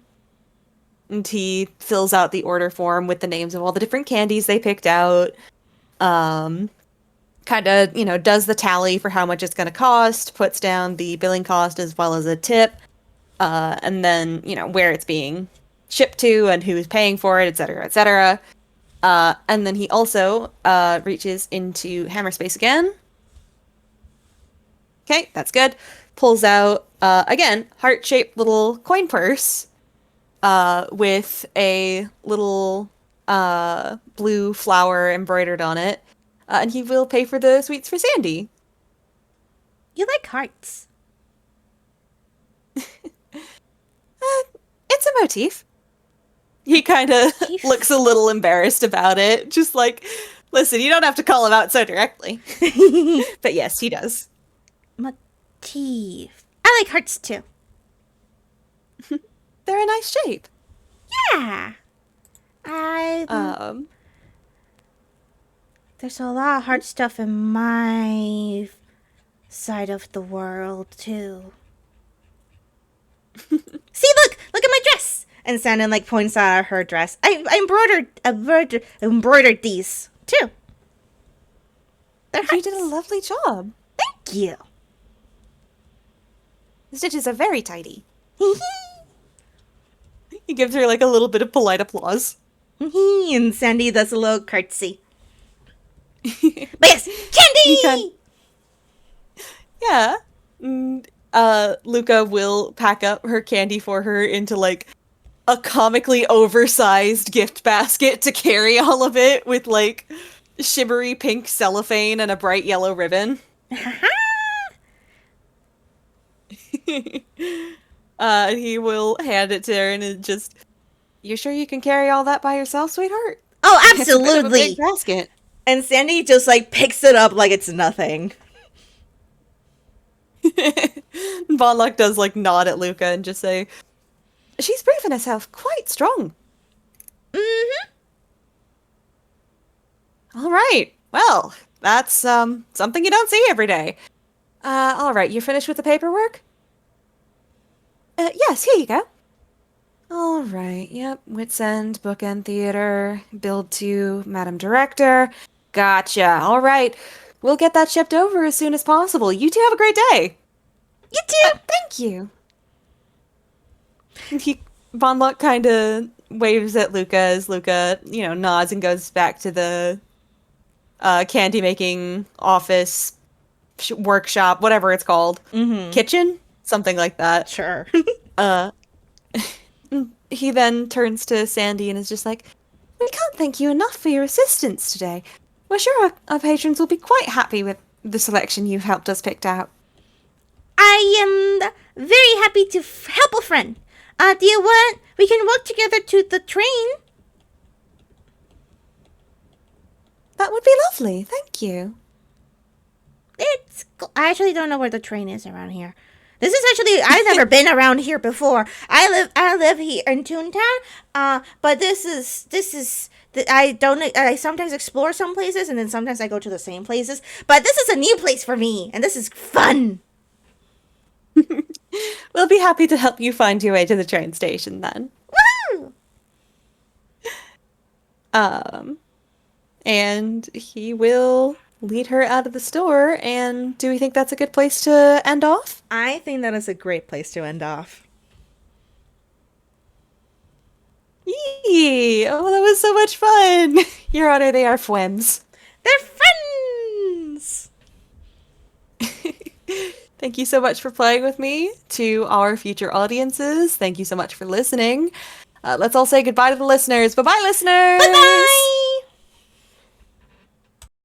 he fills out the order form with the names of all the different candies they picked out. Kind of, does the tally for how much it's going to cost, puts down the billing cost as well as a tip, and then, where it's being shipped to and who's paying for it, etc., etc. And then he also reaches into Hammerspace again. Okay, that's good. Pulls out, again, heart-shaped little coin purse with a little blue flower embroidered on it. And he will pay for the sweets for Sandy. You like hearts. It's a motif. He kind of looks a little embarrassed about it. Just like, listen, you don't have to call him out so directly. But yes, he does. Motif. I like hearts too. They're a nice shape. Yeah. There's a lot of heart stuff in my side of the world too. See, look at my dress. And Sandon like points out her dress. I embroidered these too. You did a lovely job. Thank you. The stitches are very tidy. He gives her like a little bit of polite applause. And Sandy does a little curtsy. But yes, candy! Yeah. Luca will pack up her candy for her into like a comically oversized gift basket to carry all of it with like shimmery pink cellophane and a bright yellow ribbon. He will hand it to her and it just, you sure you can carry all that by yourself, sweetheart? Oh, absolutely. It's a bit of a big basket. And Sandy just like picks it up like it's nothing. Bondlock does like nod at Luca and just say, she's proven herself quite strong. Mm-hmm. All right. Well, that's something you don't see every day. All right, you're finished with the paperwork? Yes, here you go. All right, yep. Wits End, Bookend Theater, Build 2, Madam Director. Gotcha. All right. We'll get that shipped over as soon as possible. You two have a great day. You too. Thank you. Bondlock kind of waves at Luca as Luca, nods and goes back to the candy making office, workshop, whatever it's called. Mm-hmm. Kitchen? Something like that. Sure. He then turns to Sandy and is just like, we can't thank you enough for your assistance today. We're sure our patrons will be quite happy with the selection you've helped us pick out. I am very happy to help a friend. Do you want? We can walk together to the train. That would be lovely. Thank you. I actually don't know where the train is around here. This is actually, I've never been around here before. I live here in Toontown. But I sometimes explore some places and then sometimes I go to the same places. But this is a new place for me and this is fun. We'll be happy to help you find your way to the train station then. Woo! And he will lead her out of the store, and do we think that's a good place to end off? I think that is a great place to end off. Yee! Oh, that was so much fun! Your Honor, they are fwims. They're friends! Thank you so much for playing with me. To our future audiences, thank you so much for listening. Let's all say goodbye to the listeners. Bye-bye, listeners! Bye-bye!